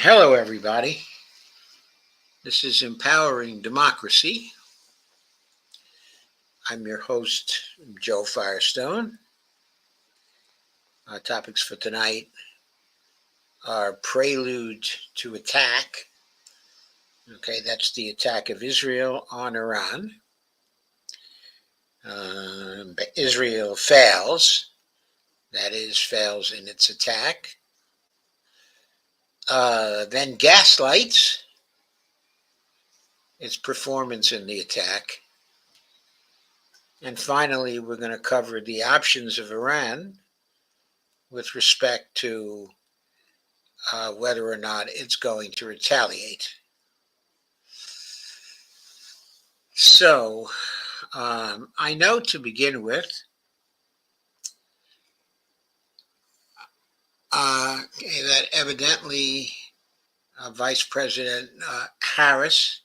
Hello, everybody. This is Empowering Democracy. I'm your host, Joe Firestone. Our topics for tonight are Prelude to Attack. Okay, that's the attack of Israel on Iran. Israel fails. That is, fails in its attack. Then Gaslights, its performance in the attack. And finally, we're going to cover the options of Iran with respect to whether or not it's going to retaliate. So, I know to begin with that evidently Vice President Harris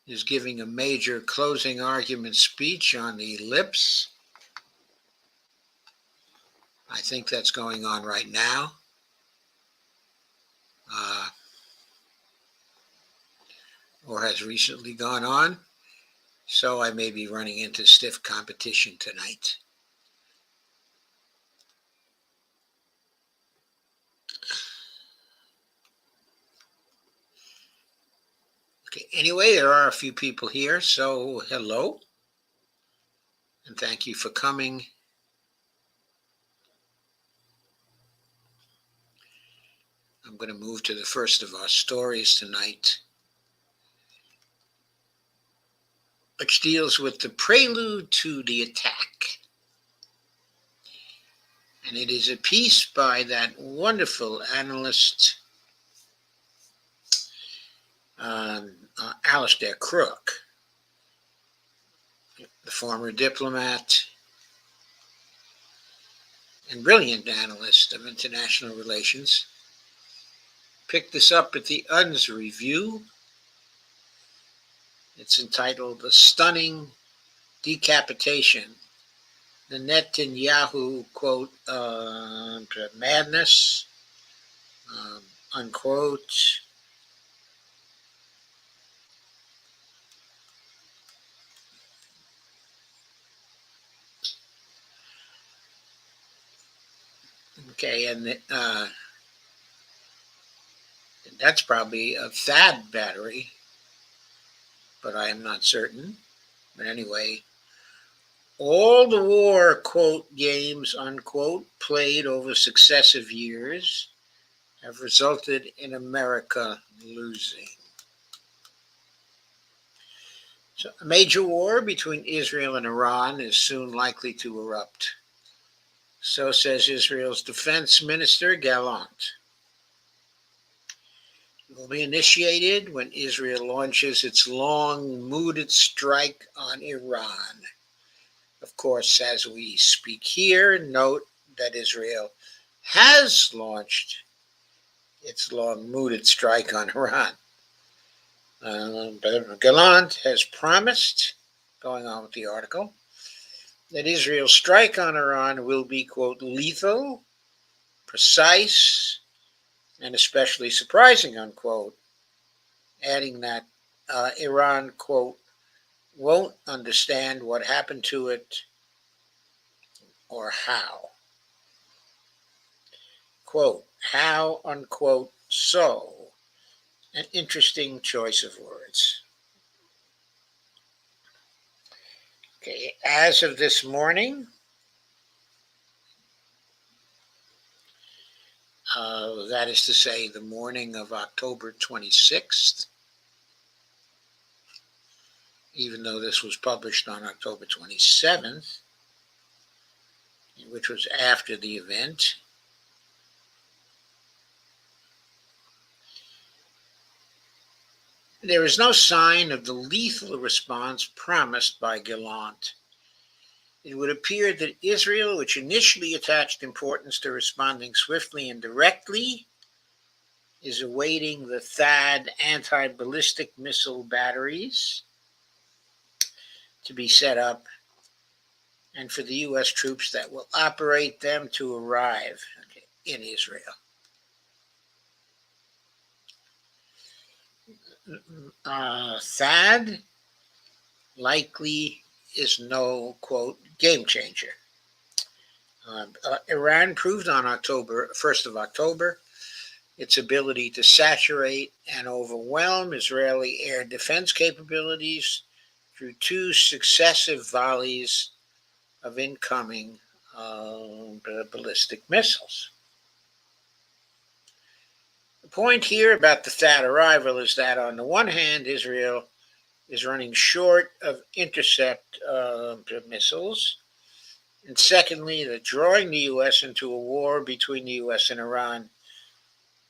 is giving a major closing argument speech on the lips. I think that's going on right now. Or has recently gone on. So I may be running into stiff competition tonight. Okay, anyway, there are a few people here, so hello. And thank you for coming. I'm going to move to the first of our stories tonight, which deals with the prelude to the attack. And it is a piece by that wonderful analyst, Alistair Crook, the former diplomat and brilliant analyst of international relations. Picked this up at the UN's review. It's entitled The Stunning Decapitation, the Netanyahu, quote, madness, unquote. Okay, and that's probably a THAAD battery, but I am not certain. But anyway, all the war, quote, games, unquote, played over successive years have resulted in America losing. So a major war between Israel and Iran is soon likely to erupt. So says Israel's defense minister, Gallant. It will be initiated when Israel launches its long-mooted strike on Iran. Of course, as we speak here, note that Israel has launched its long-mooted strike on Iran. But Gallant has promised, going on with the article, that Israel's strike on Iran will be, quote, lethal, precise, and especially surprising, unquote, adding that Iran, quote, won't understand what happened to it or how. Quote, how, unquote, so. An interesting choice of words. Okay, as of this morning, that is to say the morning of October 26th, even though this was published on October 27th, which was after the event. There is no sign of the lethal response promised by Gallant. It would appear that Israel, which initially attached importance to responding swiftly and directly, is awaiting the THAAD anti-ballistic missile batteries to be set up and for the U.S. troops that will operate them to arrive in Israel. THAAD likely is no, quote, game changer. Iran proved on October 1st of October its ability to saturate and overwhelm Israeli air defense capabilities through two successive volleys of incoming ballistic missiles. The point here about the THAAD arrival is that, on the one hand, Israel is running short of intercept missiles, and secondly, that drawing the U.S. into a war between the U.S. and Iran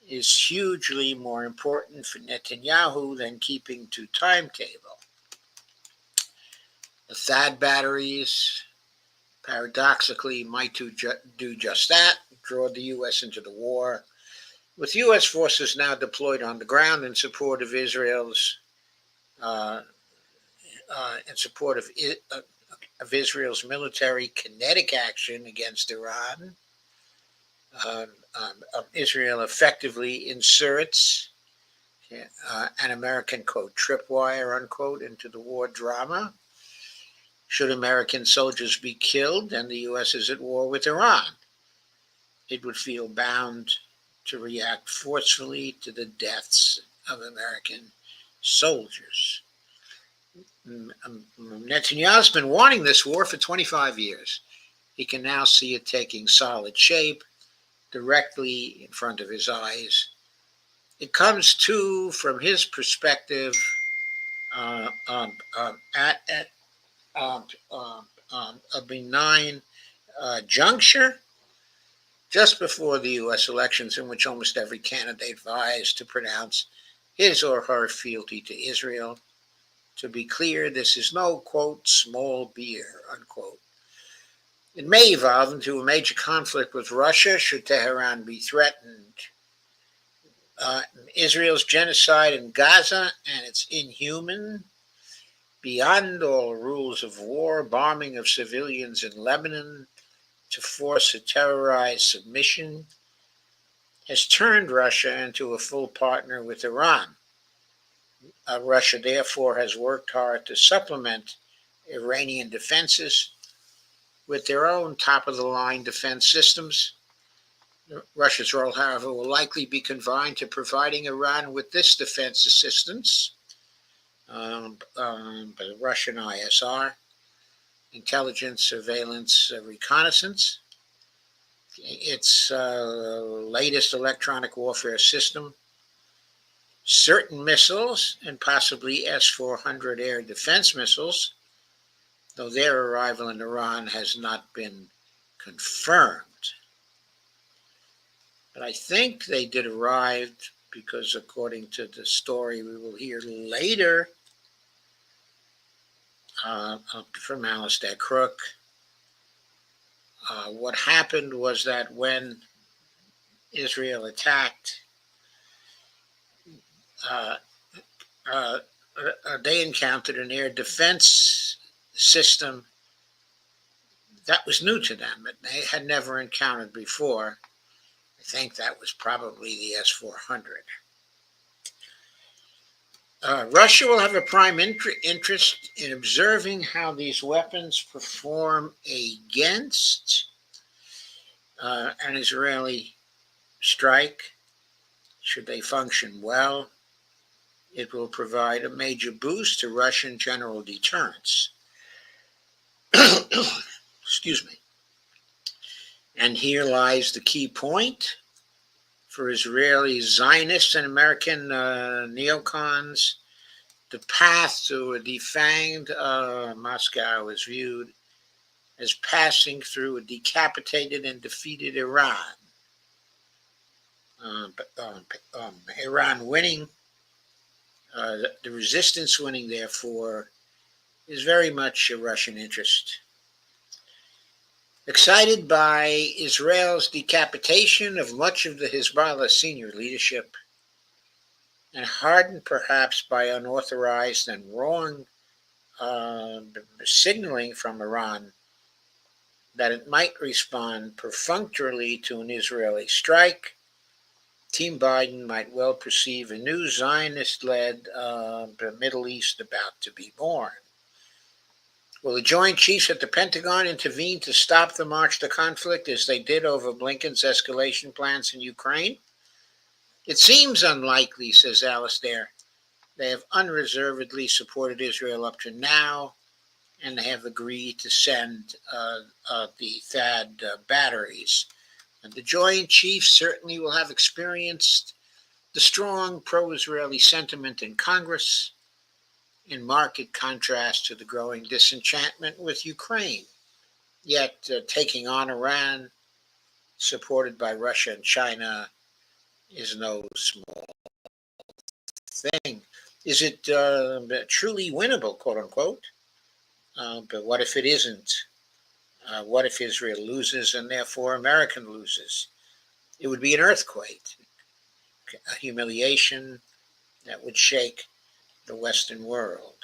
is hugely more important for Netanyahu than keeping to timetable. The THAAD batteries, paradoxically, might do just that, draw the U.S. into the war, with U.S. forces now deployed on the ground in support of Israel's military kinetic action against Iran. Israel effectively inserts an American, quote, tripwire, unquote, into the war drama. Should American soldiers be killed and the U.S. is at war with Iran, it would feel bound to react forcefully to the deaths of American soldiers. Netanyahu's been wanting this war for 25 years. He can now see it taking solid shape directly in front of his eyes. It comes to, from his perspective, at a benign juncture just before the U.S. elections, in which almost every candidate vies to pronounce his or her fealty to Israel. To be clear, this is no, quote, small beer, unquote. It may evolve into a major conflict with Russia should Tehran be threatened. Israel's genocide in Gaza and its inhuman, beyond all rules of war, bombing of civilians in Lebanon to force a terrorized submission has turned Russia into a full partner with Iran. Russia, therefore, has worked hard to supplement Iranian defenses with their own top-of-the-line defense systems. Russia's role, however, will likely be confined to providing Iran with this defense assistance by the Russian ISR, intelligence, surveillance, reconnaissance, its latest electronic warfare system, certain missiles, and possibly S-400 air defense missiles, though their arrival in Iran has not been confirmed. But I think they did arrive because, according to the story we will hear later from Alistair Crook, what happened was that when Israel attacked, they encountered an air defense system that was new to them, that they had never encountered before. I think that was probably the S-400. Russia will have a prime interest in observing how these weapons perform against an Israeli strike. Should they function well, it will provide a major boost to Russian general deterrence. Excuse me. And here lies the key point for Israeli Zionists and American neocons. The path to a defanged Moscow is viewed as passing through a decapitated and defeated Iran. Iran winning, the resistance winning, therefore, is very much a Russian interest. Excited by Israel's decapitation of much of the Hezbollah senior leadership, and hardened perhaps by unauthorized and wrong signaling from Iran that it might respond perfunctorily to an Israeli strike, Team Biden might well perceive a new Zionist-led Middle East about to be born. Will the Joint Chiefs at the Pentagon intervene to stop the march to conflict as they did over Blinken's escalation plans in Ukraine? It seems unlikely, says Alistair. They have unreservedly supported Israel up to now, and they have agreed to send the THAAD batteries. And the Joint Chiefs certainly will have experienced the strong pro-Israeli sentiment in Congress, in marked contrast to the growing disenchantment with Ukraine. Yet taking on Iran, supported by Russia and China, is no small thing. Is it truly winnable, quote unquote? But what if it isn't? What if Israel loses and therefore America loses? It would be an earthquake, a humiliation that would shake the Western world.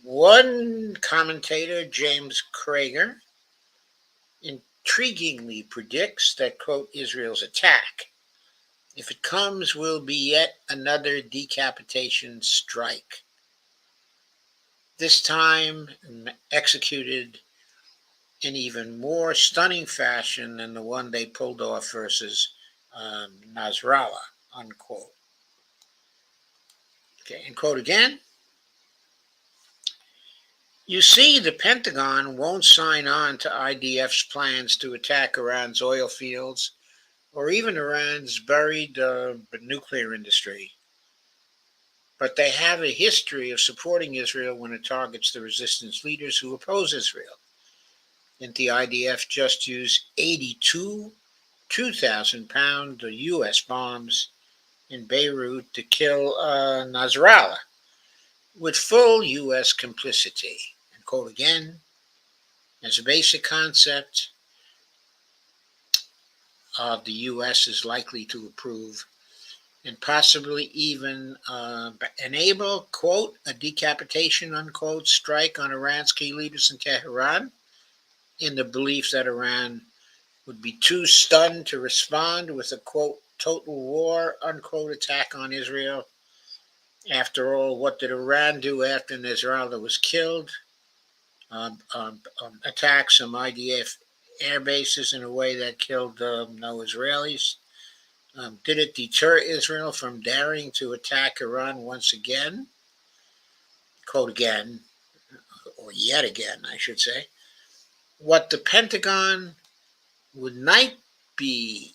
One commentator, James Krager, intriguingly predicts that, quote, Israel's attack, if it comes, will be yet another decapitation strike. This time executed in even more stunning fashion than the one they pulled off versus Nasrallah, unquote. Okay, and quote again. You see, the Pentagon won't sign on to IDF's plans to attack Iran's oil fields or even Iran's buried nuclear industry. But they have a history of supporting Israel when it targets the resistance leaders who oppose Israel. Didn't the IDF just use 82 2,000-pound U.S. bombs in Beirut to kill Nasrallah with full U.S. complicity? And quote again, as a basic concept, the U.S. is likely to approve and possibly even enable, quote, a decapitation, unquote, strike on Iran's key leaders in Tehran, in the belief that Iran would be too stunned to respond with a, quote, total war, unquote, attack on Israel. After all, what did Iran do after Nasrallah was killed? Attack some IDF air bases in a way that killed no Israelis. Did it deter Israel from daring to attack Iran once again? Quote again, or yet again, I should say. What the Pentagon would not be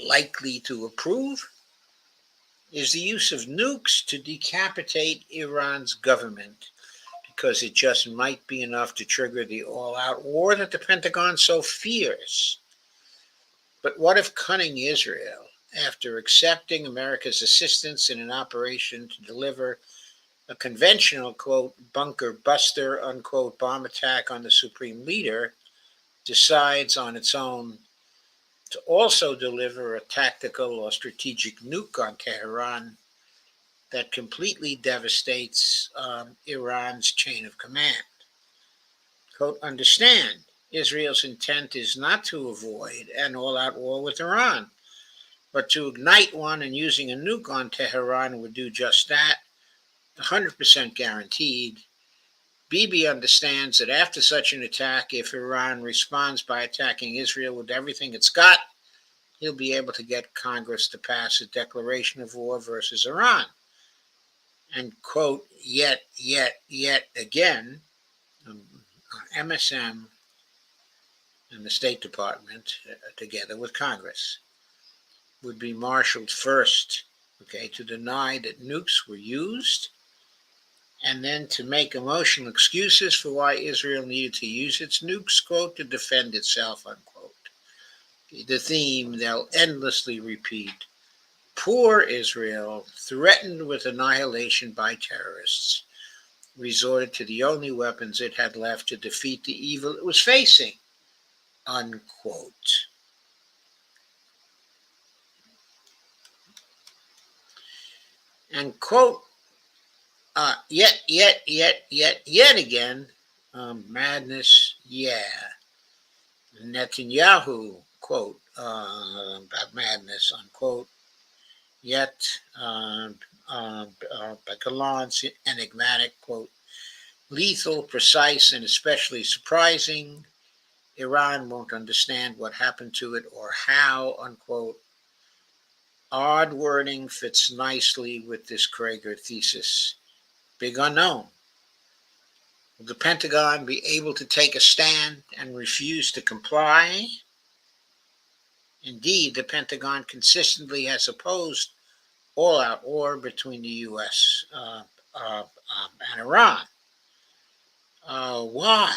likely to approve is the use of nukes to decapitate Iran's government, because it just might be enough to trigger the all-out war that the Pentagon so fears. But what if cunning Israel, after accepting America's assistance in an operation to deliver a conventional, quote, bunker buster, unquote, bomb attack on the supreme leader, decides on its own to also deliver a tactical or strategic nuke on Tehran that completely devastates Iran's chain of command? Quote, understand, Israel's intent is not to avoid an all-out war with Iran, but to ignite one, and using a nuke on Tehran would do just that, 100% guaranteed. Bibi understands that after such an attack, if Iran responds by attacking Israel with everything it's got, he'll be able to get Congress to pass a declaration of war versus Iran. And, quote, yet again, MSM and the State Department, together with Congress, would be marshaled first, okay, to deny that nukes were used, and then to make emotional excuses for why Israel needed to use its nukes, quote, to defend itself, unquote. The theme they'll endlessly repeat. Poor Israel, threatened with annihilation by terrorists, resorted to the only weapons it had left to defeat the evil it was facing, unquote. And, quote, yet again, madness, yeah. Netanyahu, quote, madness, unquote. Yet, Galland's enigmatic, quote, lethal, precise, and especially surprising. Iran won't understand what happened to it or how, unquote. Odd wording fits nicely with this Krager thesis. Big unknown. Will the Pentagon be able to take a stand and refuse to comply? Indeed, the Pentagon consistently has opposed all-out war between the U.S. And Iran. Why?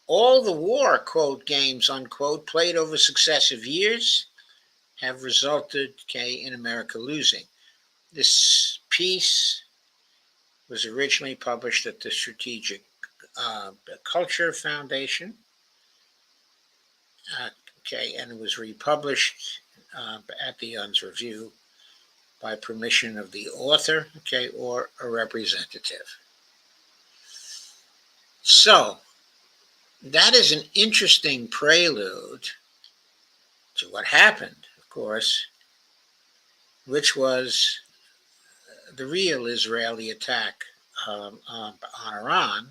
All the war, quote, games, unquote, played over successive years have resulted, in America losing. This piece was originally published at the Strategic Culture Foundation, and it was republished at the Un's Review by permission of the author, or a representative. So, that is an interesting prelude to what happened, of course, which was the real Israeli attack on Iran,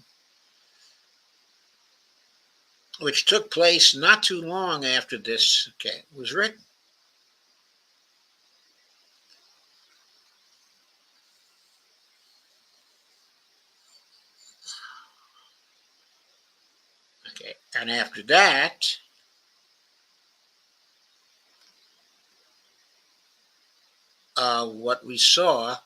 which took place not too long after this was written. And after that, what we saw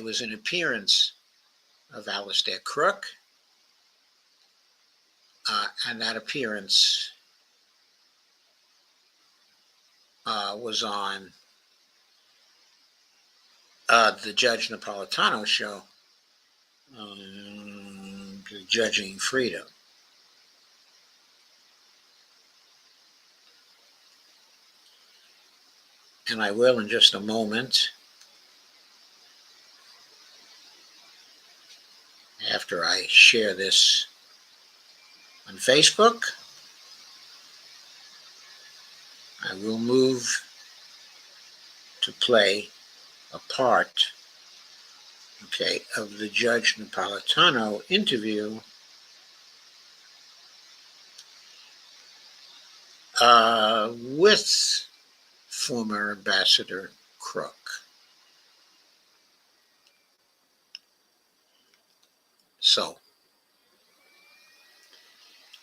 was an appearance of Alistair Crook, and that appearance was on the Judge Napolitano show, Judging Freedom. And I will in just a moment, after I share this on Facebook, I will move to play a part, of the Judge Napolitano interview with former Ambassador Crook. So,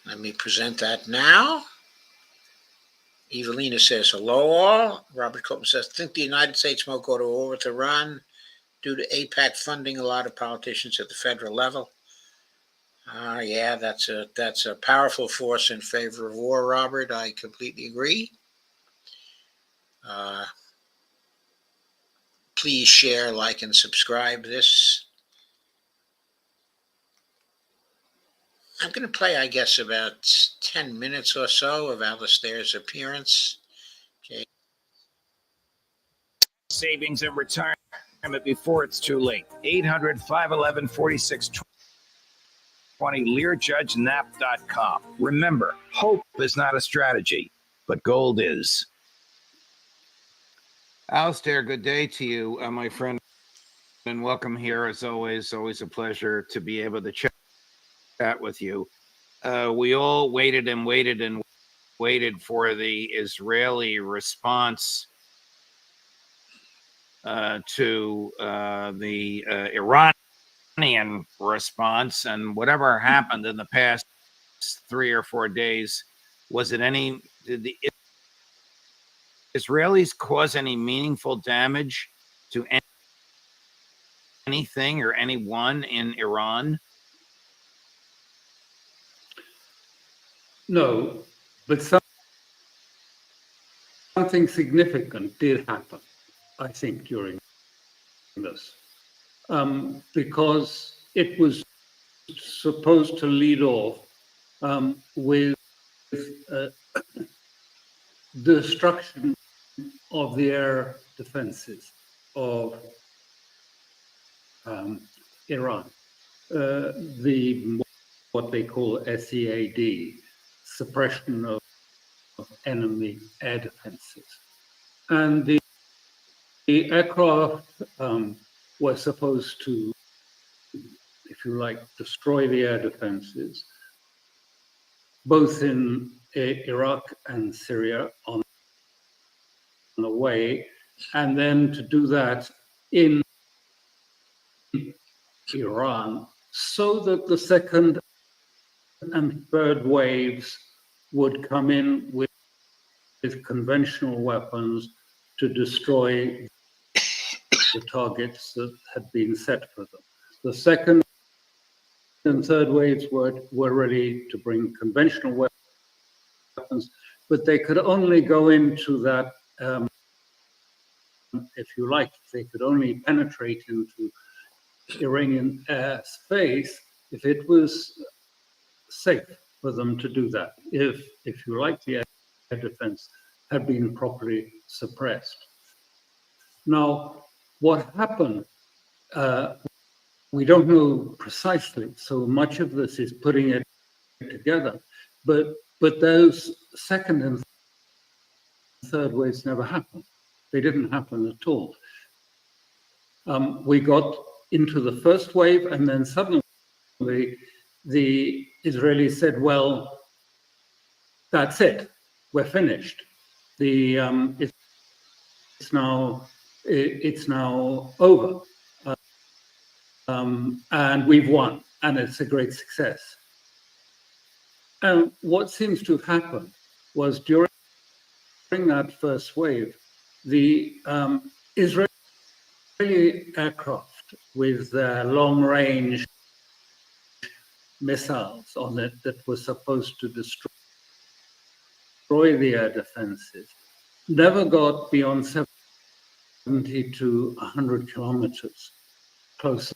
let me present that now. Evelina says, hello all. Robert Copeland says, think the United States won't go to war with Iran due to AIPAC funding a lot of politicians at the federal level. Yeah, that's a powerful force in favor of war, Robert. I completely agree. Please share, like, and subscribe this. I'm going to play, I guess, about 10 minutes or so of Alistair's appearance. Savings and retirement before it's too late. 800-511-4620. LearJudgeNap.com. Remember, hope is not a strategy, but gold is. Alistair, good day to you, my friend, and welcome here as always. Always a pleasure to be able to chat with you. We all waited and waited and waited for the Israeli response to the Iranian response, and whatever happened in the past 3 or 4 days, did the Israelis cause any meaningful damage to anything or anyone in Iran? No, but something significant did happen, I think, during this, because it was supposed to lead off with destruction of the air defenses of Iran. What they call SEAD, suppression of enemy air defenses. And the aircraft were supposed to, if you like, destroy the air defenses, both in Iraq and Syria on the way, and then to do that in Iran, so that the second and third waves would come in with conventional weapons to destroy the targets that had been set for them. The second and third waves were ready to bring conventional weapons, but they could only go into that, if you like, they could only penetrate into Iranian airspace if it was safe for them to do that, if you like, the air defense had been properly suppressed. Now, what happened, we don't know precisely, so much of this is putting it together, but those second and third waves never happened. They didn't happen at all. We got into the first wave, and then suddenly the Israelis said, well, that's it, we're finished. It's now over, and we've won, and it's a great success. And what seems to have happened was during that first wave, the Israeli aircraft with long-range missiles on it that were supposed to destroy the air defenses never got beyond 70 to 100 kilometers closer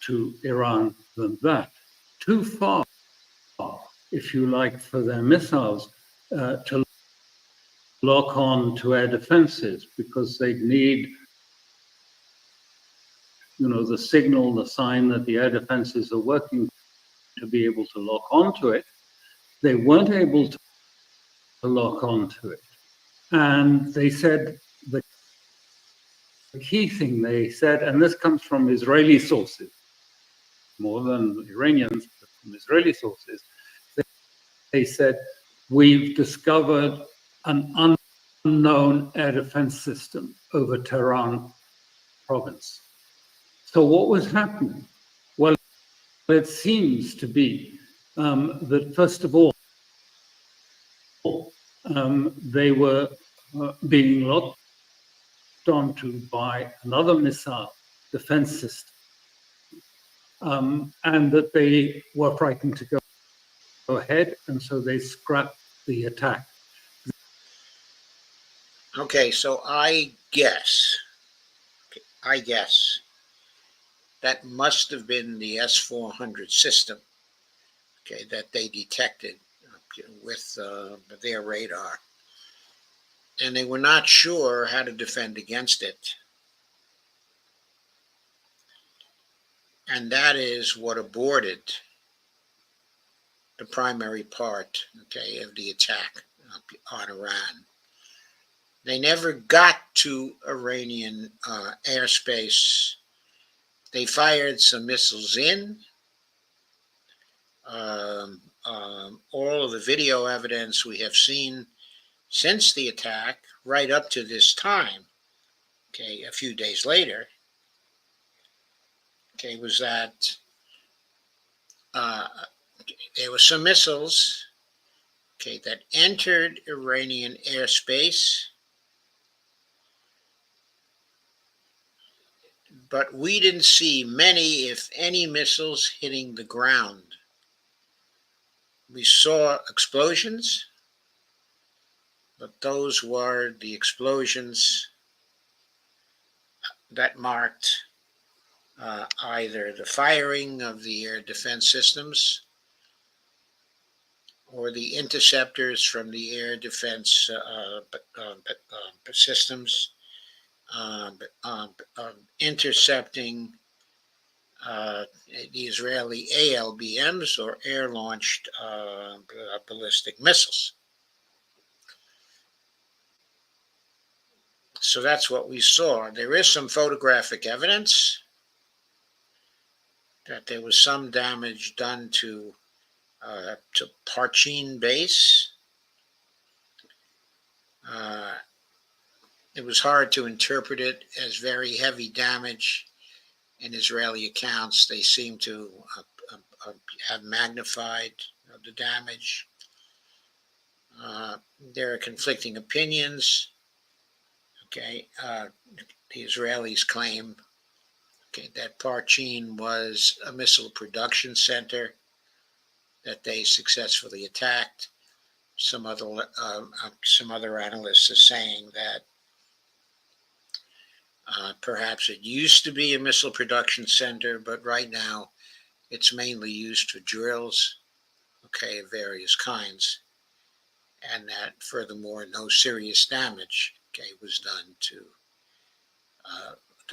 to Iran than that. Too far, if you like, for their missiles to lock on to air defenses, because they'd need, the signal, the sign that the air defenses are working to be able to lock onto it. They weren't able to lock onto it. And they said, the key thing they said, and this comes from Israeli sources, more than Iranians, but from Israeli sources, they said, we've discovered an unknown air defense system over Tehran province. So what was happening? Well, it seems to be that, first of all, they were being locked onto by another missile defense system, and that they were frightened to go ahead, and so they scrapped the attack. Okay, so I guess that must have been the S-400 system, okay, that they detected with their radar. And they were not sure how to defend against it. And that is what aborted the primary part, okay, of the attack on Iran. They never got to Iranian airspace. They fired some missiles in. All of the video evidence we have seen since the attack, right up to this time, okay, a few days later, okay, was that there were some missiles, okay, that entered Iranian airspace, but we didn't see many, if any, missiles hitting the ground. We saw explosions, but those were the explosions that marked either the firing of the air defense systems or the interceptors from the air defense systems intercepting the Israeli ALBMs, or air-launched ballistic missiles. So that's what we saw. There is some photographic evidence that there was some damage done to Parchin base. It was hard to interpret it as very heavy damage. In Israeli accounts, they seem to have magnified the damage. There are conflicting opinions. Okay, the Israelis claim that Parchin was a missile production center that they successfully attacked. Some other analysts are saying that perhaps it used to be a missile production center, but right now it's mainly used for drills, of various kinds, and that furthermore no serious damage, was done to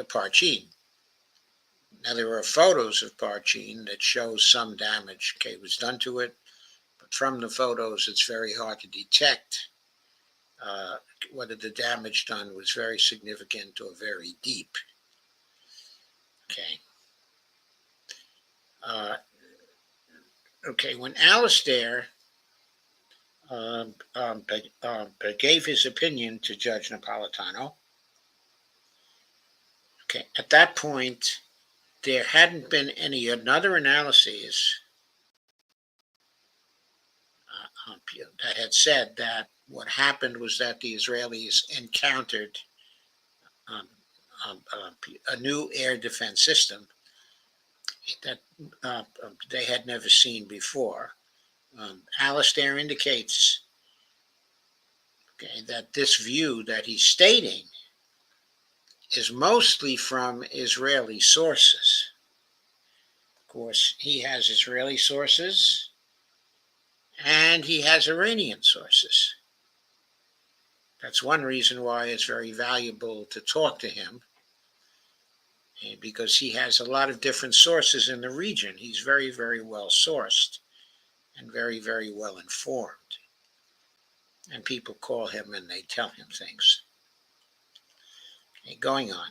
Parchin. Now there are photos of Parchin that show some damage, was done to it, but from the photos it's very hard to detect whether the damage done was very significant or very deep. When Alistair gave his opinion to Judge Napolitano, at that point, there hadn't been any another analyses that had said that what happened was that the Israelis encountered a new air defense system that they had never seen before. Alistair indicates that this view that he's stating is mostly from Israeli sources. Of course, he has Israeli sources and he has Iranian sources. That's one reason why it's very valuable to talk to him, because he has a lot of different sources in the region. He's very, very well sourced and very, very well informed. And people call him and they tell him things. Going on.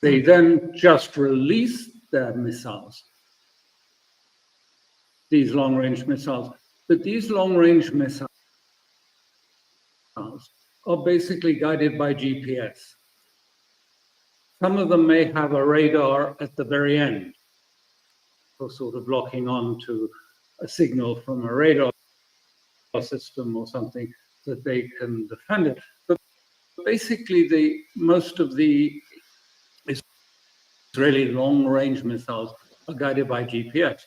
They then just released their missiles, these long-range missiles. But these long-range missiles are basically guided by GPS. Some of them may have a radar at the very end for sort of locking on to a signal from a radar system or something that they can defend it. But basically, most of the Israeli long-range missiles are guided by GPS.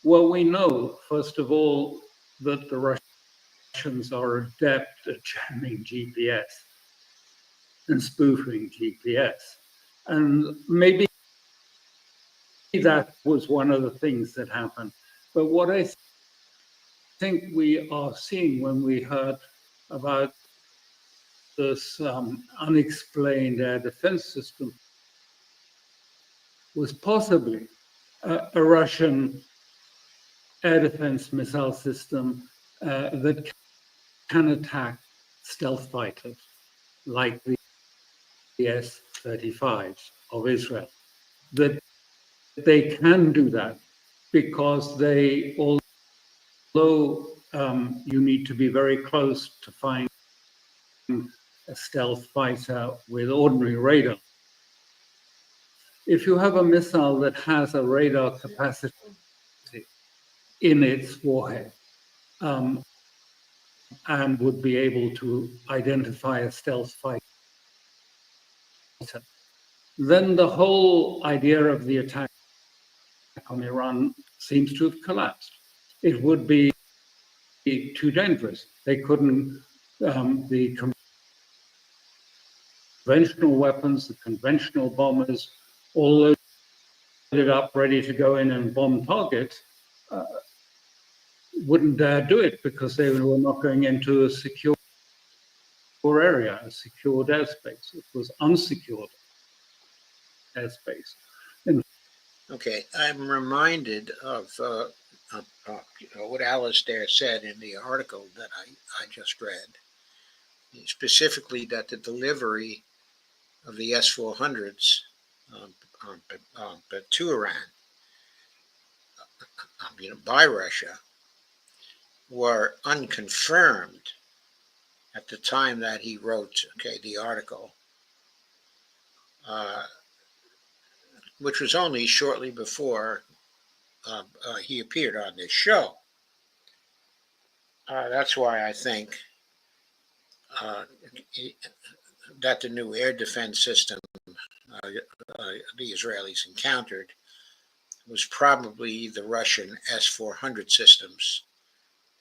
Well, we know, first of all, that the Russians are adept at jamming GPS and spoofing GPS. And maybe that was one of the things that happened. But what I think we are seeing when we heard about this unexplained air defense system was possibly a Russian air defense missile system that can attack stealth fighters like the S-35s of Israel. That they can do that because they, although you need to be very close to find a stealth fighter with ordinary radar, if you have a missile that has a radar capacity in its warhead, and would be able to identify a stealth fighter, then the whole idea of the attack on Iran seems to have collapsed. It would be too dangerous. They couldn't, the conventional weapons, the conventional bombers, all loaded up, ready to go in and bomb targets, wouldn't dare do it because they were not going into a secure area, a secured airspace. It was unsecured airspace. Okay, I'm reminded of what Alistair said in the article that I just read, specifically that the delivery of the S-400s to Iran, by Russia, were unconfirmed at the time that he wrote, the article, which was only shortly before he appeared on this show. That's why I think that the new air defense system the Israelis encountered was probably the Russian S-400 systems,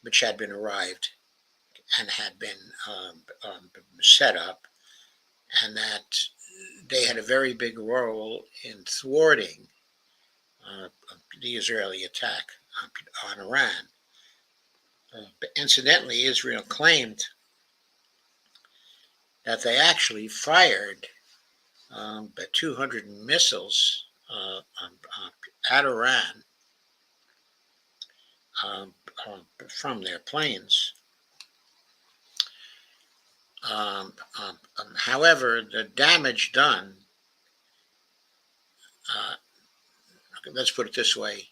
which had been arrived and had been set up, and that they had a very big role in thwarting the Israeli attack on Iran. But incidentally, Israel claimed that they actually fired 200 missiles at Iran from their planes. However, the damage done, let's put it this way,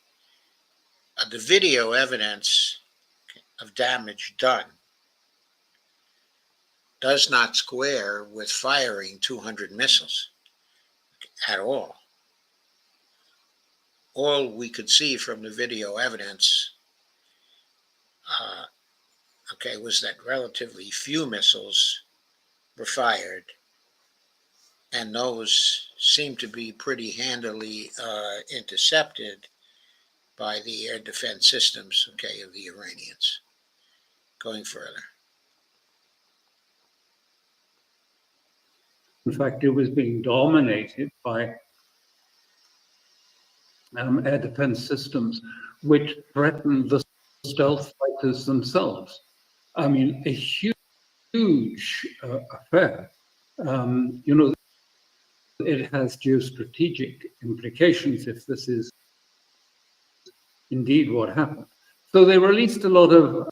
the video evidence of damage done does not square with firing 200 missiles at all. All we could see from the video evidence was that relatively few missiles were fired, and those seemed to be pretty handily intercepted by the air defense systems, of the Iranians. Going further. In fact, it was being dominated by air defense systems, which threatened the stealth fighters themselves. I mean, a huge affair. It has geostrategic implications if this is indeed what happened. So they released a lot of,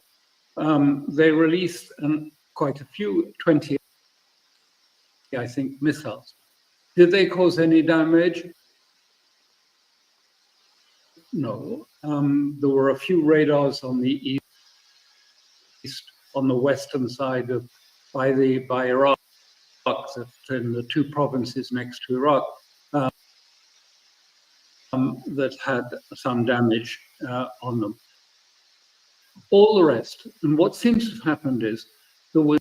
quite a few, 20, I think, missiles. Did they cause any damage? No. There were a few radars on the east, on the western side by Iraq, in the two provinces next to Iraq, that had some damage on them. All the rest, and what seems to have happened is there was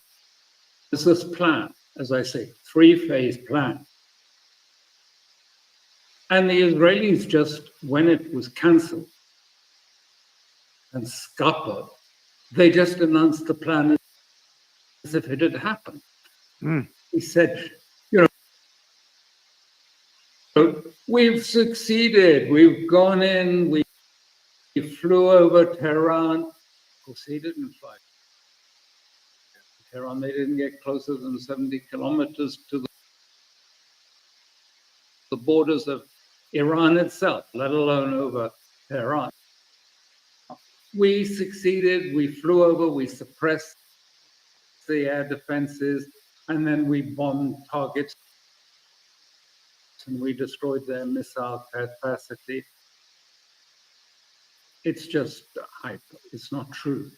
this plan, as I say, three-phase plan. And the Israelis just, when it was cancelled and scuppered, they just announced the plan as if it had happened. He said, we've succeeded, we've gone in, we flew over Tehran. Of course, he didn't fly Tehran. They didn't get closer than 70 kilometers to the borders of Iran itself, let alone over Tehran. We succeeded, we flew over, we suppressed the air defenses, and then we bombed targets and we destroyed their missile capacity. It's just hype. It's not true.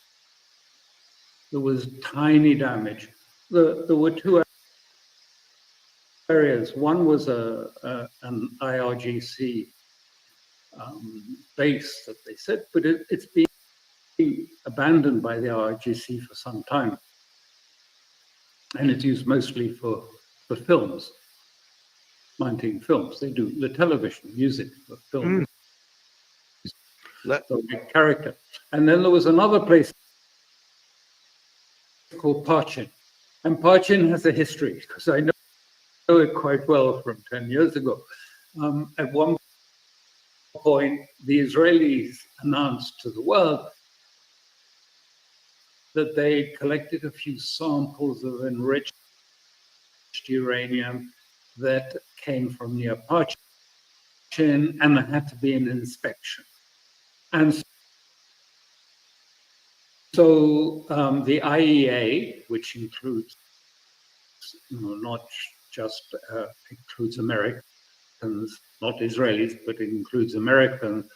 There was tiny damage. There were two areas. One was an IRGC base that they said, but it's been abandoned by the IRGC for some time. And it's used mostly for films, mounting films. They do the television, music for films. So character. And then there was another place called Parchin. And Parchin has a history, because I know it quite well from 10 years ago. At one point, the Israelis announced to the world that they collected a few samples of enriched uranium that came from near Parchin, and there had to be an inspection. And so the IEA, which includes not just includes Americans, not Israelis, but it includes American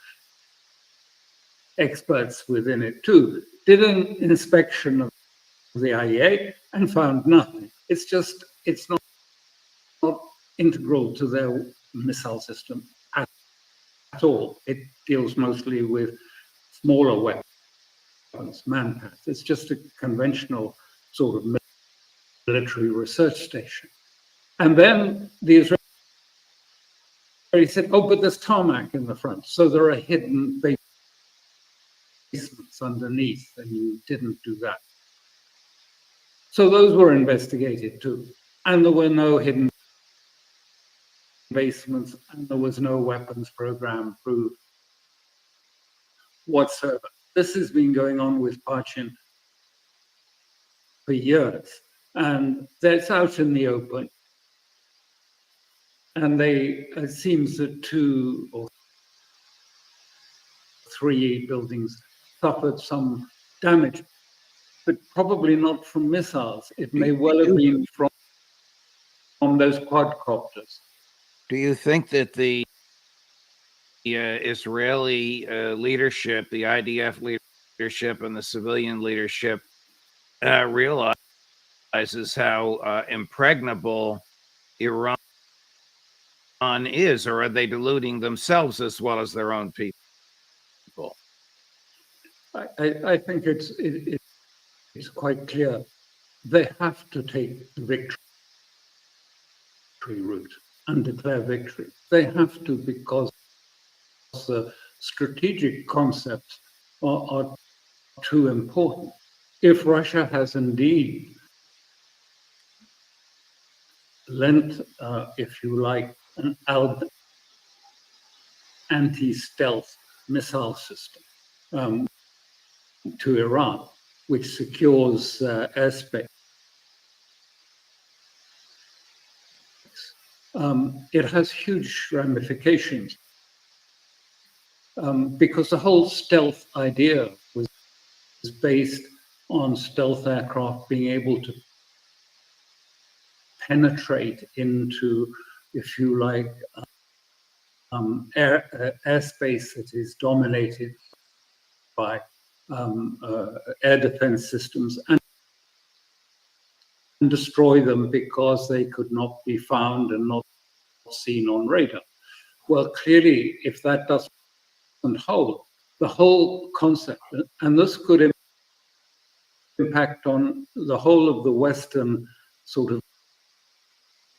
experts within it too, did an inspection of the IEA and found nothing. It's not integral to their missile system at all. It deals mostly with smaller weapons, manpads. It's just a conventional sort of military research station. And then the Israelis said, oh, but there's tarmac in the front. So there are hidden basements underneath, and you didn't do that. So those were investigated too. And there were no hidden basements, and there was no weapons program proved whatsoever. This has been going on with Parchin for years, and that's out in the open. And it seems that 2 or 3 buildings suffered some damage, but probably not from missiles. It may well have been from those quadcopters. Do you think that the Israeli leadership, the IDF leadership, and the civilian leadership realizes how impregnable Iran is, or are they deluding themselves as well as their own people? I think it's quite clear. They have to take the victory route and declare victory. They have to, because the strategic concepts are too important. If Russia has indeed lent, if you like, an anti-stealth missile system to Iran, which secures airspace, it has huge ramifications because the whole stealth idea was based on stealth aircraft being able to penetrate into, if you like, airspace that is dominated by air defense systems and destroy them because they could not be found and not seen on radar. Well, clearly, if that doesn't hold, the whole concept, and this could impact on the whole of the Western sort of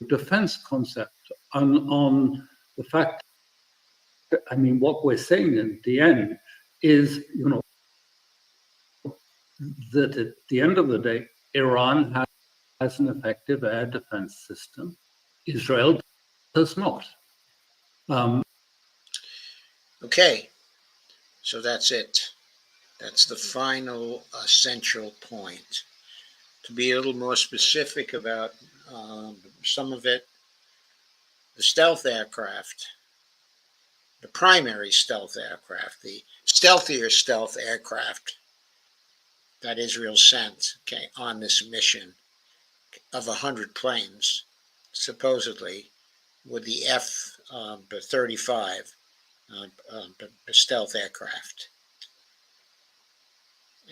defense concept, on the fact that, I mean, what we're saying in the end is, that at the end of the day, Iran has an effective air defense system. Israel does not. Okay, so that's it. That's the final essential point. To be a little more specific about some of it, the stealth aircraft, the primary stealth aircraft, the stealthier stealth aircraft that Israel sent on this mission of 100 planes, supposedly, with the F-35 stealth aircraft.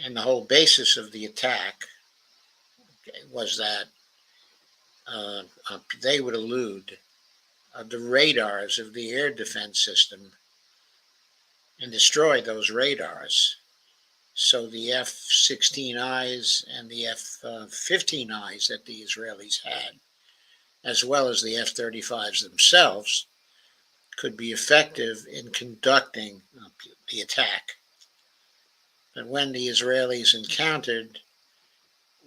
And the whole basis of the attack was that they would elude the radars of the air defense system and destroy those radars. So the F-16Is and the F-15Is that the Israelis had, as well as the F-35s themselves, could be effective in conducting the attack. But when the Israelis encountered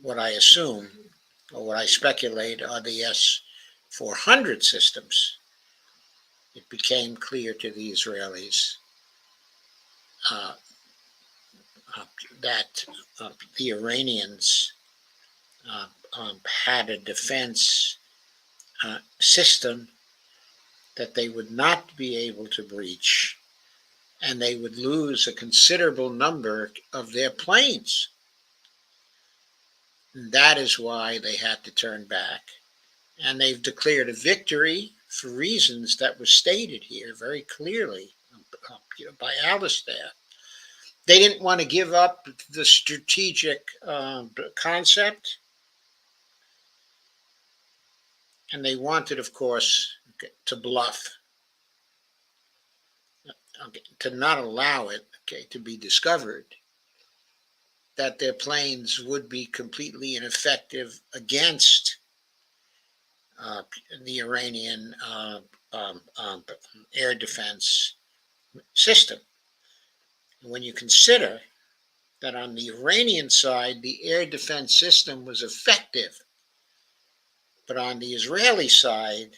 what I assume, or what I speculate, are the S-400 systems, it became clear to the Israelis that the Iranians had a defense system that they would not be able to breach, and they would lose a considerable number of their planes. And that is why they had to turn back. And they've declared a victory for reasons that were stated here very clearly by Alistair. They didn't want to give up the strategic concept, and they wanted, of course, to bluff, to not allow it to be discovered that their planes would be completely ineffective against the Iranian air defense system. When you consider that on the Iranian side, the air defense system was effective, but on the Israeli side,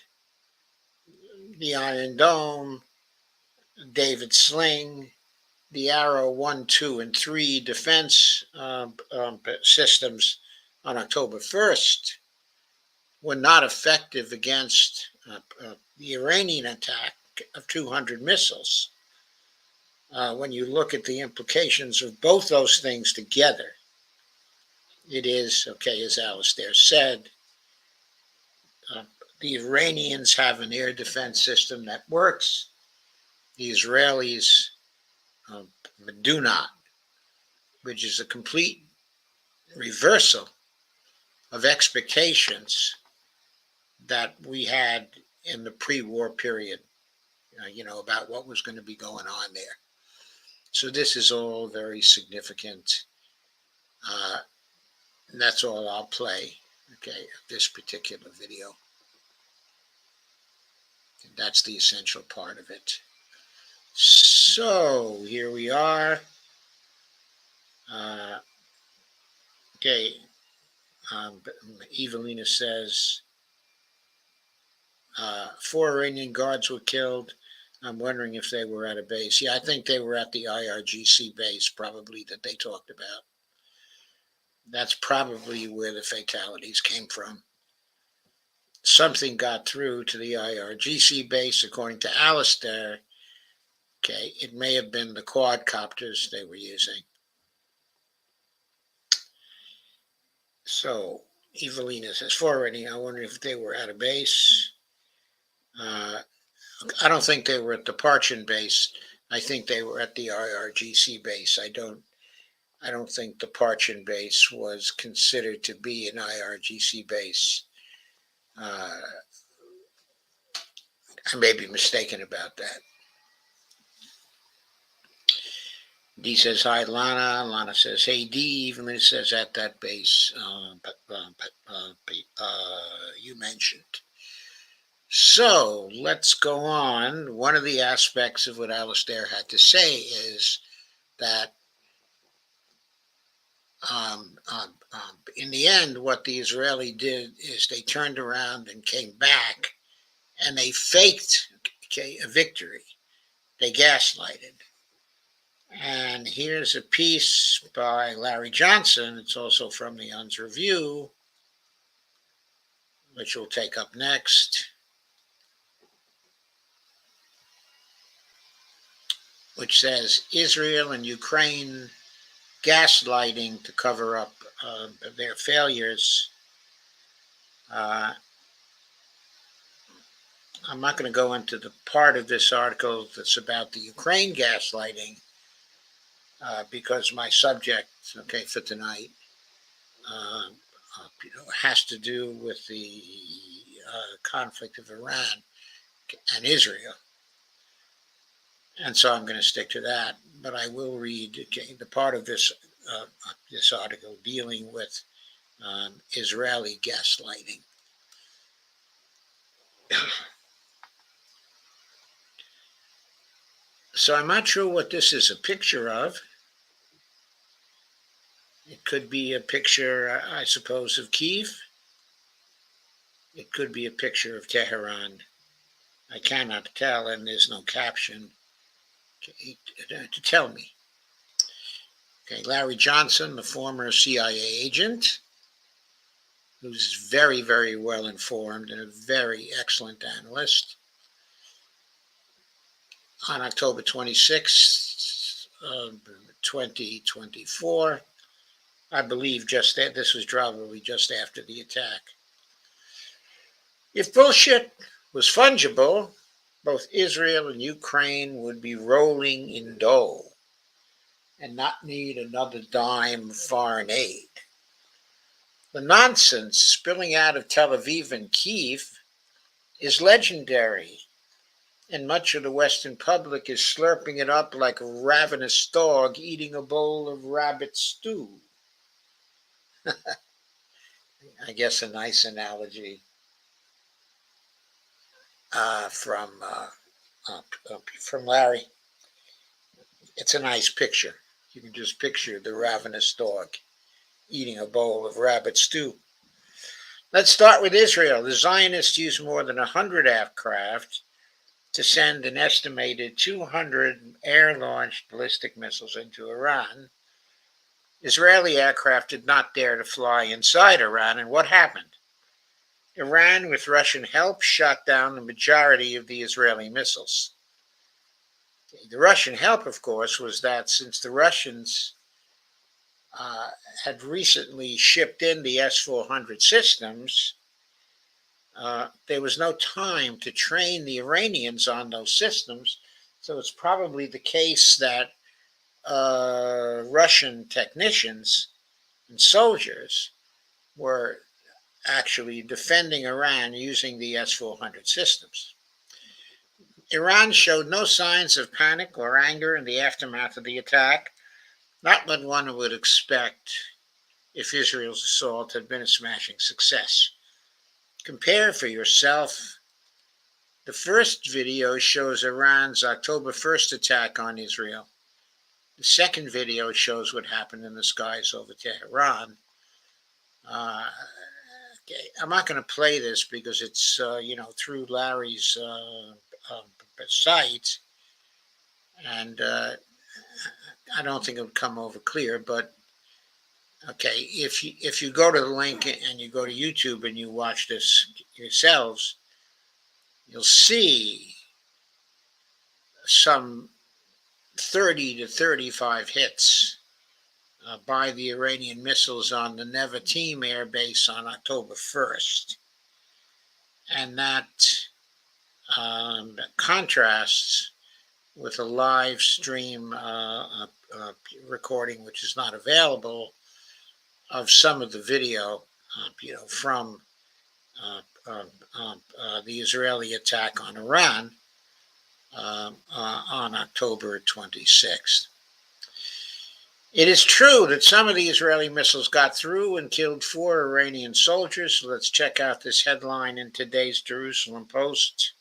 the Iron Dome, David Sling, the Arrow 1, 2, and 3 defense systems on October 1st were not effective against the Iranian attack of 200 missiles. When you look at the implications of both those things together, it is, as Alistair said, the Iranians have an air defense system that works. The Israelis do not, which is a complete reversal of expectations that we had in the pre-war period, about what was going to be going on there. So this is all very significant. And that's all I'll play, of this particular video. And that's the essential part of it. So here we are. Evelina says, 4 Iranian guards were killed. I'm wondering if they were at a base. Yeah, I think they were at the IRGC base, probably, that they talked about. That's probably where the fatalities came from. Something got through to the IRGC base, according to Alistair. It may have been the quadcopters they were using. So Evelina says, 4 Iranian, I wonder if they were at a base. I don't think they were at the Parchin base. I think they were at the IRGC base. I don't think the Parchin base was considered to be an IRGC base. I may be mistaken about that. D says, hi, Lana. Lana says, hey, D. Even says, at that base you mentioned. So let's go on. One of the aspects of what Alistair had to say is that in the end, what the Israeli did is they turned around and came back, and they faked a victory. They gaslighted. And here's a piece by Larry Johnson. It's also from the UN's Review, which we'll take up next, which says Israel and Ukraine gaslighting to cover up their failures. I'm not going to go into the part of this article that's about the Ukraine gaslighting because my subject, for tonight, has to do with the conflict of Iran and Israel. And so I'm going to stick to that, but I will read the part of this article dealing with Israeli gaslighting. So I'm not sure what this is a picture of. It could be a picture, I suppose, of Kyiv. It could be a picture of Tehran. I cannot tell, and there's no caption to tell me. Okay, Larry Johnson, the former CIA agent, who's very, very well informed and a very excellent analyst. On October 26th, 2024, I believe this was probably just after the attack. If bullshit was fungible, both Israel and Ukraine would be rolling in dough and not need another dime of foreign aid. The nonsense spilling out of Tel Aviv and Kyiv is legendary, and much of the Western public is slurping it up like a ravenous dog eating a bowl of rabbit stew. I guess a nice analogy from Larry. It's a nice picture. You can just picture the ravenous dog eating a bowl of rabbit stew. Let's start with Israel. The Zionists used more than 100 aircraft to send an estimated 200 air-launched ballistic missiles into Iran. Israeli aircraft did not dare to fly inside Iran, and what happened? Iran, with Russian help, shot down the majority of the Israeli missiles. The Russian help, of course, was that since the Russians had recently shipped in the S-400 systems, there was no time to train the Iranians on those systems. So it's probably the case that Russian technicians and soldiers were actually defending Iran using the S-400 systems. Iran showed no signs of panic or anger in the aftermath of the attack, not what one would expect if Israel's assault had been a smashing success. Compare for yourself. The first video shows Iran's October 1st attack on Israel. The second video shows what happened in the skies over Tehran. Okay, I'm not going to play this because it's through Larry's site, and I don't think it would come over clear. But okay, if you go to the link and you go to YouTube and you watch this yourselves, you'll see some 30 to 35 hits by the Iranian missiles on the Nevatim air base on October 1st. And that contrasts with a live stream recording, which is not available, of some of the video, from the Israeli attack on Iran on October 26th. It is true that some of the Israeli missiles got through and killed 4 Iranian soldiers. So let's check out this headline in today's Jerusalem Post.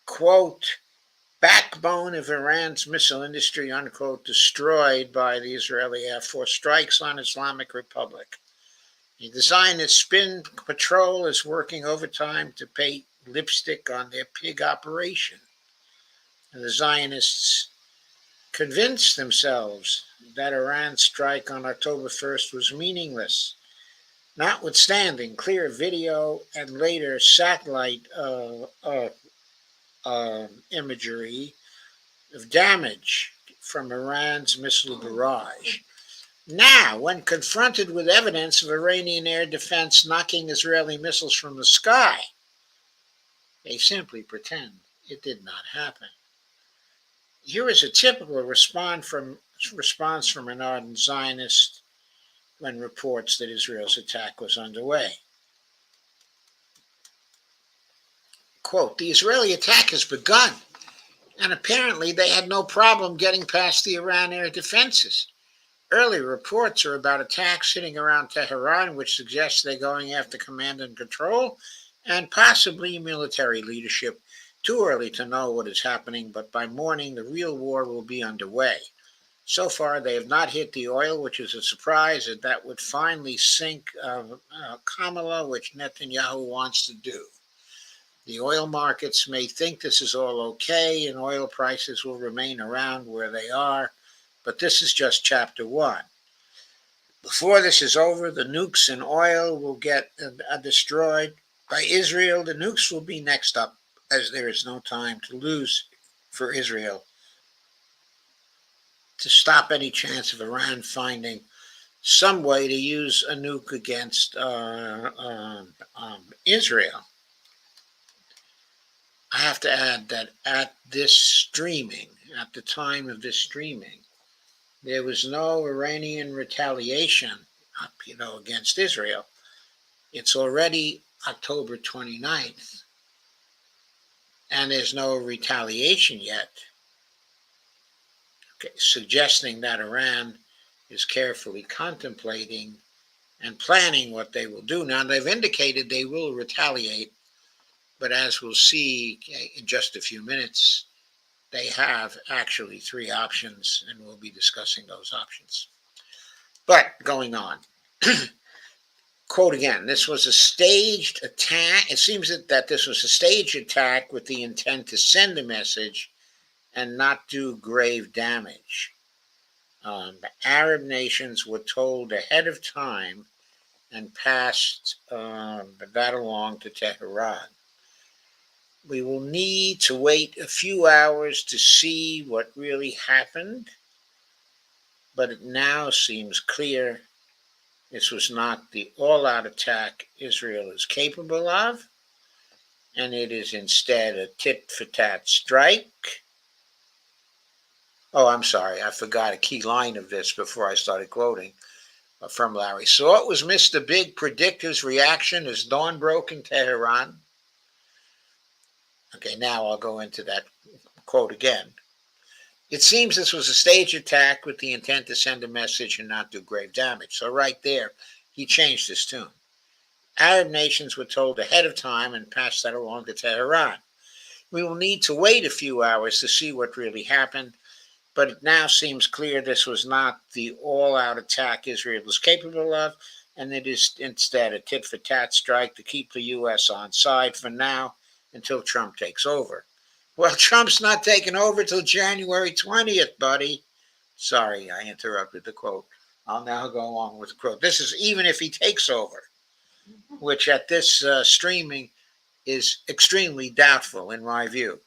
Quote, backbone of Iran's missile industry, unquote, destroyed by the Israeli Air Force strikes on Islamic Republic. The Zionist spin patrol is working overtime to paint lipstick on their pig operation. And the Zionists convinced themselves that Iran's strike on October 1st was meaningless, notwithstanding clear video and later satellite imagery of damage from Iran's missile barrage. Now, when confronted with evidence of Iranian air defense knocking Israeli missiles from the sky, they simply pretend it did not happen. Here is a typical response from an ardent Zionist when reports that Israel's attack was underway. Quote, the Israeli attack has begun, and apparently they had no problem getting past the Iran air defenses. Early reports are about attacks hitting around Tehran, which suggests they're going after command and control and possibly military leadership. Too early to know what is happening, but by morning the real war will be underway. So far, they have not hit the oil, which is a surprise, and that would finally sink Kamala, which Netanyahu wants to do. The oil markets may think this is all okay and oil prices will remain around where they are, But this is just chapter 1. Before this is over, the nukes and oil will get destroyed by Israel. The nukes will be next up, as there is no time to lose for Israel to stop any chance of Iran finding some way to use a nuke against Israel. I have to add that at this streaming, at the time of this streaming, there was no Iranian retaliation, against Israel. It's already October 29th, and there's no retaliation yet, suggesting that Iran is carefully contemplating and planning what they will do. Now, they've indicated they will retaliate, but as we'll see in just a few minutes, they have actually 3 options, and we'll be discussing those options. But going on, quote again, this was a staged attack. It seems that this was a staged attack with the intent to send a message and not do grave damage. The Arab nations were told ahead of time and passed that along to Tehran. We will need to wait a few hours to see what really happened, but it now seems clear this was not the all-out attack Israel is capable of, and it is instead a tit-for-tat strike. Oh, I'm sorry, I forgot a key line of this before I started quoting from Larry. So it was Mr. Big Predictor's reaction as dawn broke in Tehran. Okay, now I'll go into that quote again. It seems this was a staged attack with the intent to send a message and not do grave damage. So right there, he changed his tune. Arab nations were told ahead of time and passed that along to Tehran. We will need to wait a few hours to see what really happened, but it now seems clear this was not the all-out attack Israel was capable of, and it is instead a tit-for-tat strike to keep the U.S. on side for now until Trump takes over. Well, Trump's not taking over till January 20th, buddy. Sorry, I interrupted the quote. I'll now go on with the quote. This is even if he takes over, which at this streaming is extremely doubtful in my view.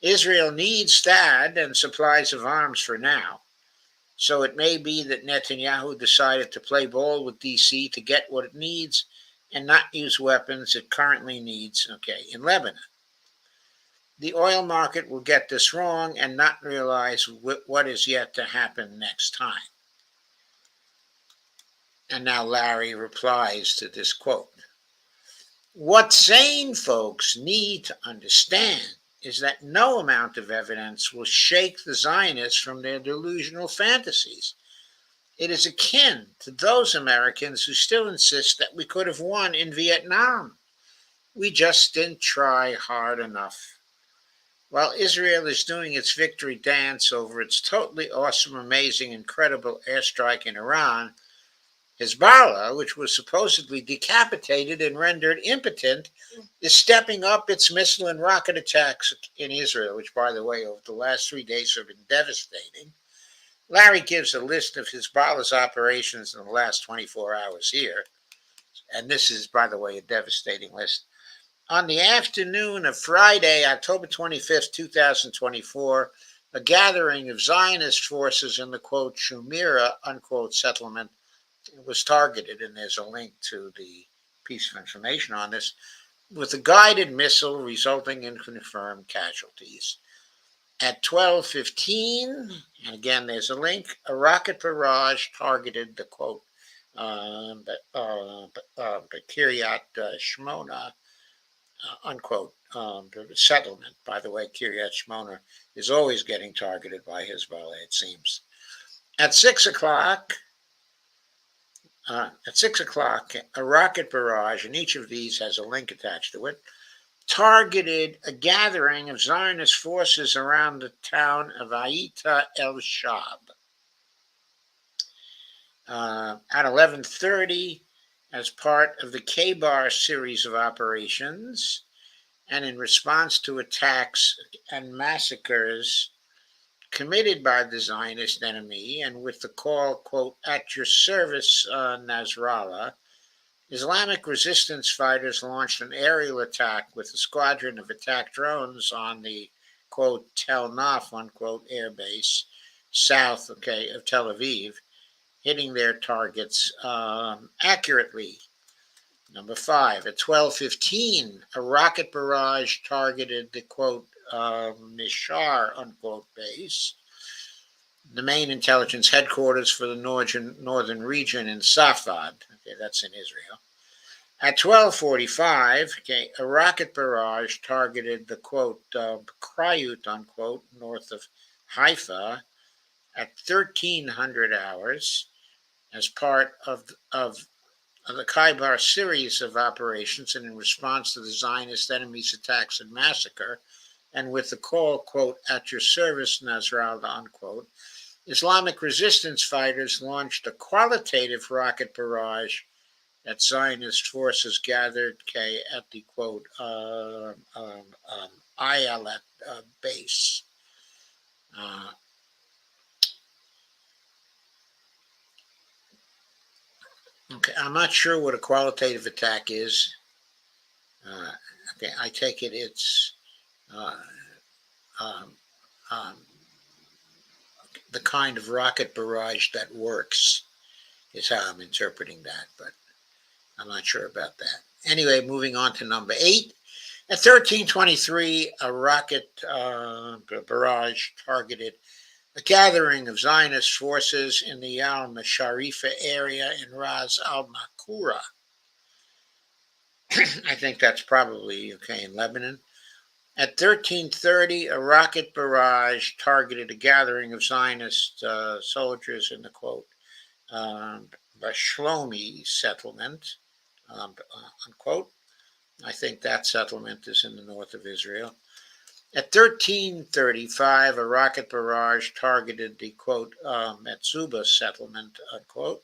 Israel needs THAAD and supplies of arms for now. So it may be that Netanyahu decided to play ball with D.C. to get what it needs and not use weapons it currently needs, in Lebanon. The oil market will get this wrong and not realize what is yet to happen next time. And now Larry replies to this quote. What sane folks need to understand is that no amount of evidence will shake the Zionists from their delusional fantasies. It is akin to those Americans who still insist that we could have won in Vietnam. We just didn't try hard enough. While Israel is doing its victory dance over its totally awesome, amazing, incredible airstrike in Iran, Hezbollah, which was supposedly decapitated and rendered impotent, is stepping up its missile and rocket attacks in Israel, which, by the way, over the last 3 days have been devastating. Larry gives a list of Hezbollah's operations in the last 24 hours here, and this is, by the way, a devastating list. On the afternoon of Friday, October 25th, 2024, a gathering of Zionist forces in the, quote, Shumira, unquote, settlement was targeted, and there's a link to the piece of information on this, with a guided missile resulting in confirmed casualties. At 12:15, and again there's a link, a rocket barrage targeted the, quote, Kiryat Shmona, unquote, the settlement. By the way, Kiryat Shmona is always getting targeted by Hezbollah, it seems. At 6 o'clock, a rocket barrage, and each of these has a link attached to it, targeted a gathering of Zionist forces around the town of Aita el-Shab. At 11:30, as part of the K-Bar series of operations, and in response to attacks and massacres committed by the Zionist enemy, and with the call, quote, at your service, Nasrallah, Islamic resistance fighters launched an aerial attack with a squadron of attack drones on the, quote, Tel Naf, unquote, airbase south, of Tel Aviv, hitting their targets accurately. Number 5, at 12:15, a rocket barrage targeted the, quote, Mishar, unquote, base, the main intelligence headquarters for the northern region in Safad. That's in Israel. At 12:45, a rocket barrage targeted the, quote, Prelude, unquote, north of Haifa at 1300 hours as part of the Khaybar series of operations and in response to the Zionist enemy's attacks and massacre, and with the call, quote, at your service, Nasrallah, unquote, Islamic resistance fighters launched a qualitative rocket barrage that Zionist forces gathered at the, quote, Ayelet base. I'm not sure what a qualitative attack is. I take it it's the kind of rocket barrage that works, is how I'm interpreting that, but I'm not sure about that. Anyway, moving on to number 8. At 13:23, a rocket barrage targeted a gathering of Zionist forces in the Al-Masharifa area in Ras al-Makura. I think that's probably in Lebanon. At 13:30, a rocket barrage targeted a gathering of Zionist soldiers in the, quote, Bashlomi settlement, unquote. I think that settlement is in the north of Israel. At 13:35, a rocket barrage targeted the, quote, Metzuba settlement, unquote,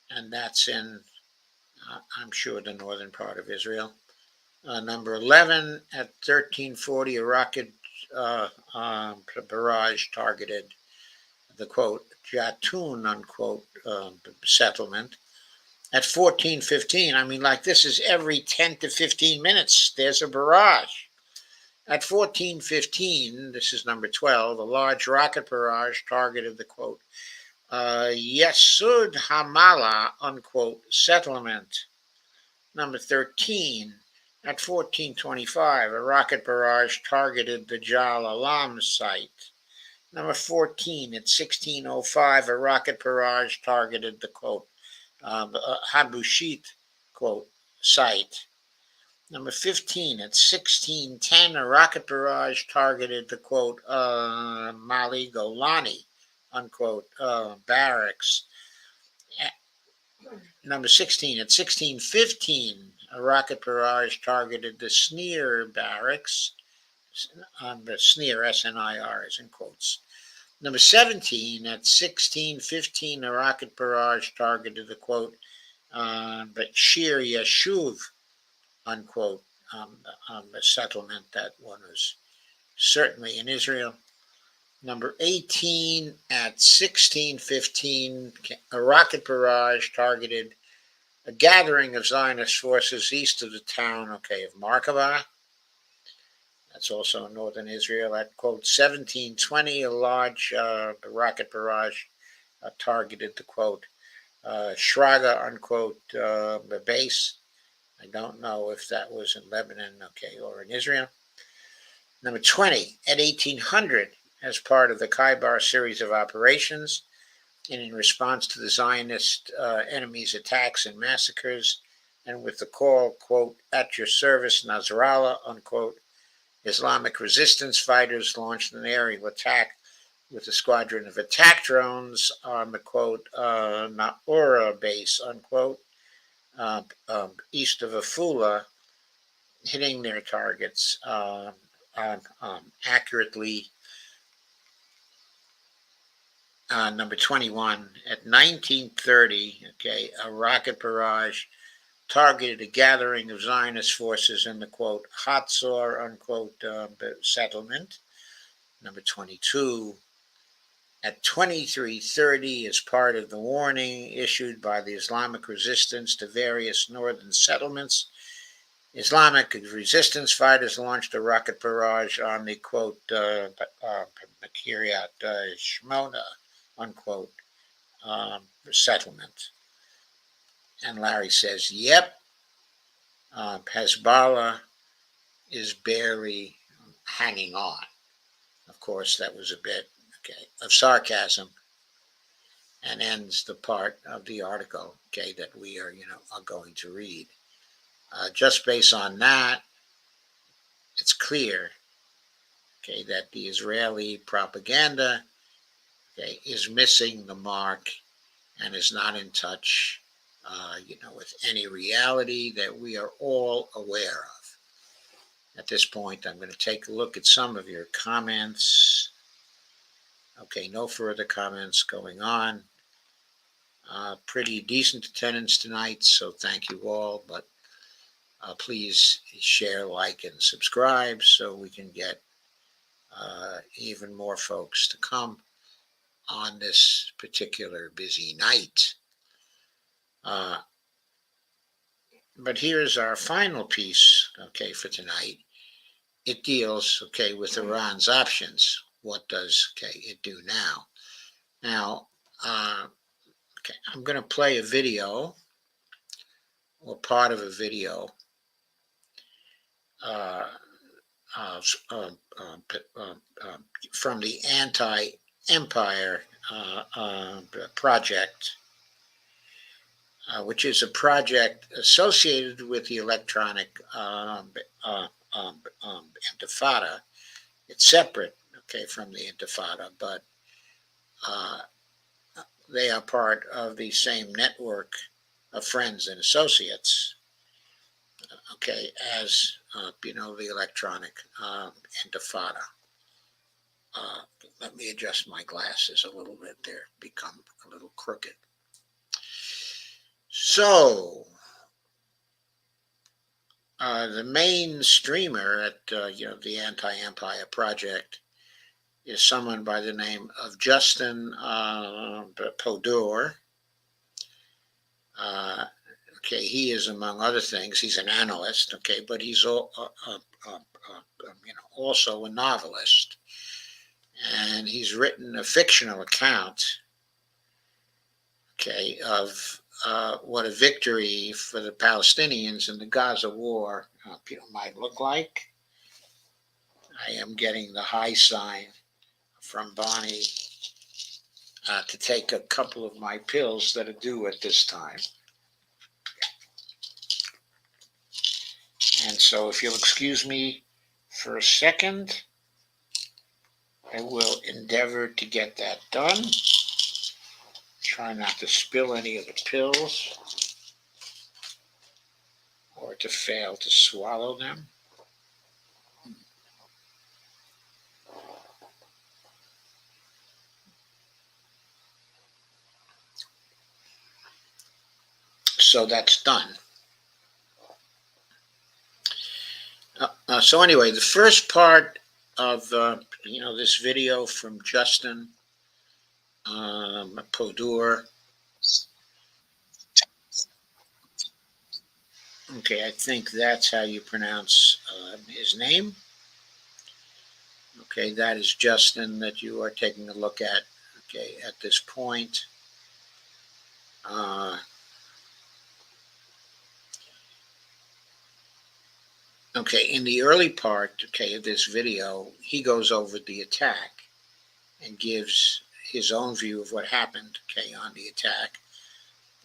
and that's in, I'm sure, the northern part of Israel. Number 11, at 13:40, a rocket barrage targeted the, quote, Jatun, unquote, settlement. At 14:15, I mean, like, this is every 10 to 15 minutes, there's a barrage. At 14:15, this is number 12, a large rocket barrage targeted the, quote, Yesud Hamala, unquote, settlement. Number 13, at 14:25, a rocket barrage targeted the Jal Alam site. Number 14, at 16:05, a rocket barrage targeted the, quote, Habushit, quote, site. Number 15, at 16:10, a rocket barrage targeted the, quote, Mali Golani, unquote, barracks. Number 16, at 16:15, a rocket barrage targeted the Snir barracks. The Snir, S-N-I-R, is in quotes. Number 17, at 16:15, a rocket barrage targeted the, quote, Shir Yeshuv, unquote, the settlement. That one was certainly in Israel. Number 18, at 16:15, a rocket barrage targeted a gathering of Zionist forces east of the town, of Markava. That's also in northern Israel. At, quote, 17:20, a large rocket barrage targeted the, quote, Shraga, unquote, the base. I don't know if that was in Lebanon, or in Israel. Number 20, at 1800, as part of the Khaybar series of operations, and in response to the Zionist enemy's attacks and massacres, and with the call, quote, at your service, Nasrallah, unquote, Islamic resistance fighters launched an aerial attack with a squadron of attack drones on the, quote, Naura base, unquote, east of Afula, hitting their targets accurately. Number 21, at 19:30, a rocket barrage targeted a gathering of Zionist forces in the, quote, Hatzor, unquote, settlement. Number 22, at 23:30, as part of the warning issued by the Islamic resistance to various northern settlements, Islamic resistance fighters launched a rocket barrage on the, quote, Kiryat Shmona, unquote, settlement. And Larry says, yep, Hezbollah is barely hanging on. Of course, that was a bit, of sarcasm, and ends the part of the article, that we are going to read. Just based on that, it's clear, that the Israeli propaganda, is missing the mark and is not in touch, with any reality that we are all aware of. At this point, I'm going to take a look at some of your comments. Okay, no further comments going on. Pretty decent attendance tonight, so thank you all. But please share, like, and subscribe so we can get even more folks to come on this particular busy night. But here's our final piece, for tonight. It deals, with Iran's options. What does, it do now? Now, I'm going to play a video, or part of a video, from the Anti-Empire project, which is a project associated with the electronic Intifada. It's separate, from the Intifada, but they are part of the same network of friends and associates, as, the electronic Intifada. Let me adjust my glasses a little bit. They're become a little crooked. So, the main streamer at, the Anti-Empire Project is someone by the name of Justin Podor. He is, among other things, he's an analyst, but he's also a novelist. And he's written a fictional account, of what a victory for the Palestinians in the Gaza war, might look like. I am getting the high sign from Bonnie to take a couple of my pills that are due at this time. And so if you'll excuse me for a second, I will endeavor to get that done. Try not to spill any of the pills or to fail to swallow them. So that's done. So anyway, the first part of this video from Justin Podor. I think that's how you pronounce his name. That is Justin that you are taking a look at. At this point. In the early part, of this video, he goes over the attack and gives his own view of what happened, on the attack.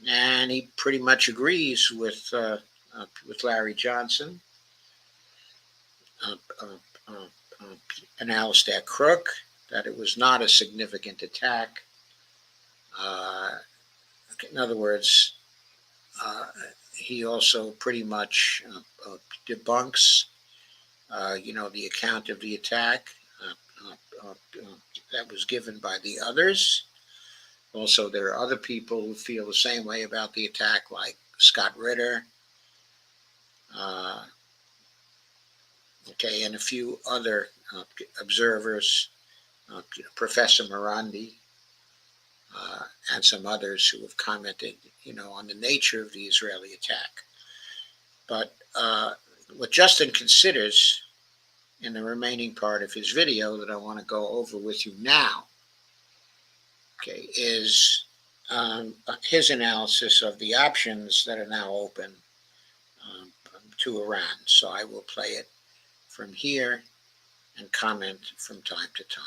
And he pretty much agrees with Larry Johnson, and Alistair Crook, that it was not a significant attack. In other words, he also pretty much debunks, the account of the attack that was given by the others. Also, there are other people who feel the same way about the attack, like Scott Ritter, and a few other observers Professor Morandi, and some others who have commented, on the nature of the Israeli attack. But what Justin considers in the remaining part of his video that I want to go over with you now, okay, is his analysis of the options that are now open to Iran. So I will play it from here and comment from time to time.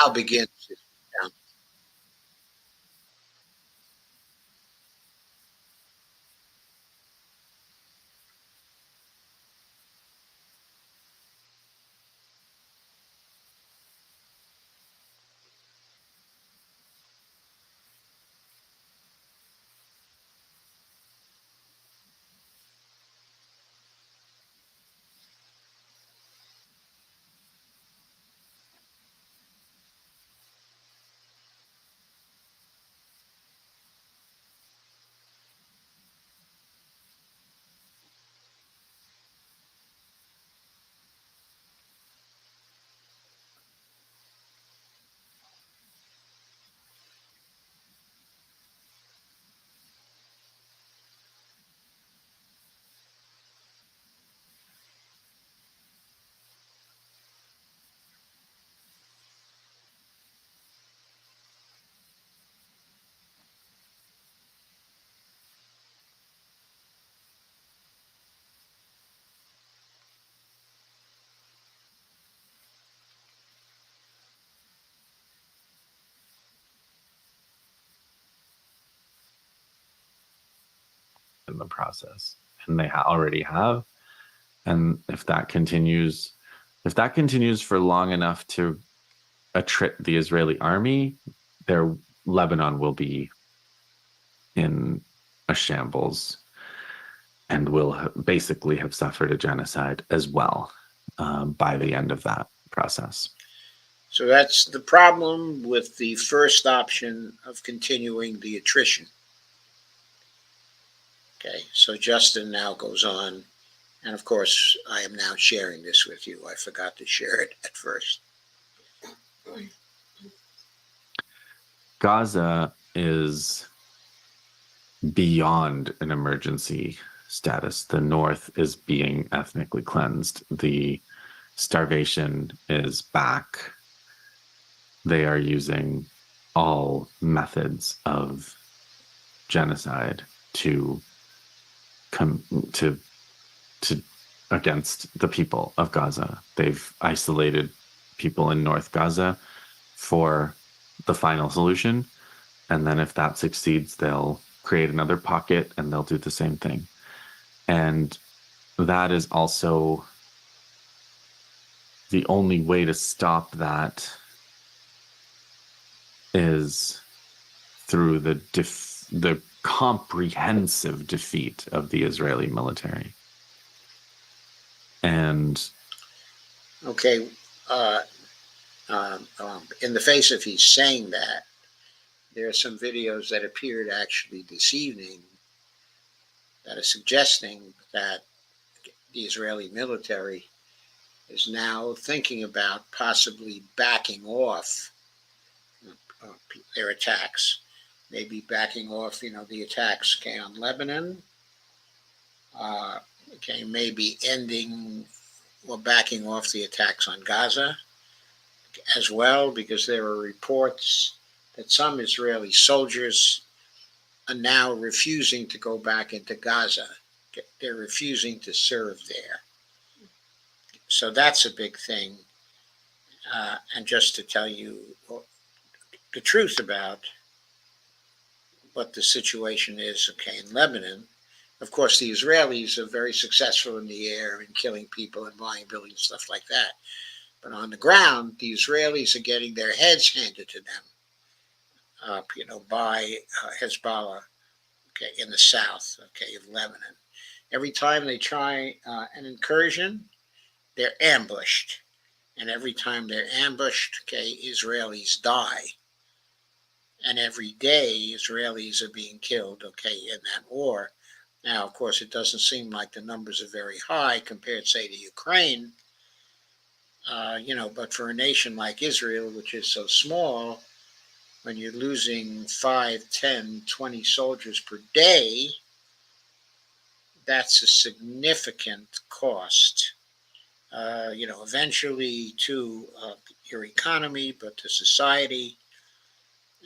Now begins his down. in the process, and they already have. And if that continues for long enough to attrit the Israeli army, their Lebanon will be in a shambles and will basically have suffered a genocide as well by the end of that process. So that's the problem with the first option of continuing the attrition. Okay, so Justin now goes on, and of course, I am now sharing this with you. I forgot to share it at first. Gaza is beyond an emergency status. The north is being ethnically cleansed. The starvation is back. They are using all methods of genocide to come to against the people of Gaza. They've isolated people in North Gaza for the final solution, and then if that succeeds, they'll create another pocket and they'll do the same thing. And that is also the only way to stop that is through the comprehensive defeat of the Israeli military. And okay, in the face of he's saying that, there are some videos that appeared actually this evening that are suggesting that the Israeli military is now thinking about possibly backing off their attacks. Maybe backing off, the attacks on Lebanon. Maybe ending or backing off the attacks on Gaza as well, because there are reports that some Israeli soldiers are now refusing to go back into Gaza. They're refusing to serve there. So that's a big thing. And just to tell you the truth about what the situation is, in Lebanon, of course, the Israelis are very successful in the air in killing people and buying buildings, stuff like that. But on the ground, the Israelis are getting their heads handed to them, by Hezbollah, in the south, of Lebanon. Every time they try an incursion, they're ambushed. And every time they're ambushed, okay, Israelis die. And every day, Israelis are being killed, okay, in that war. Now, of course, it doesn't seem like the numbers are very high compared, say, to Ukraine, but for a nation like Israel, which is so small, when you're losing 5, 10, 20 soldiers per day, that's a significant cost. Eventually to your economy, but to society.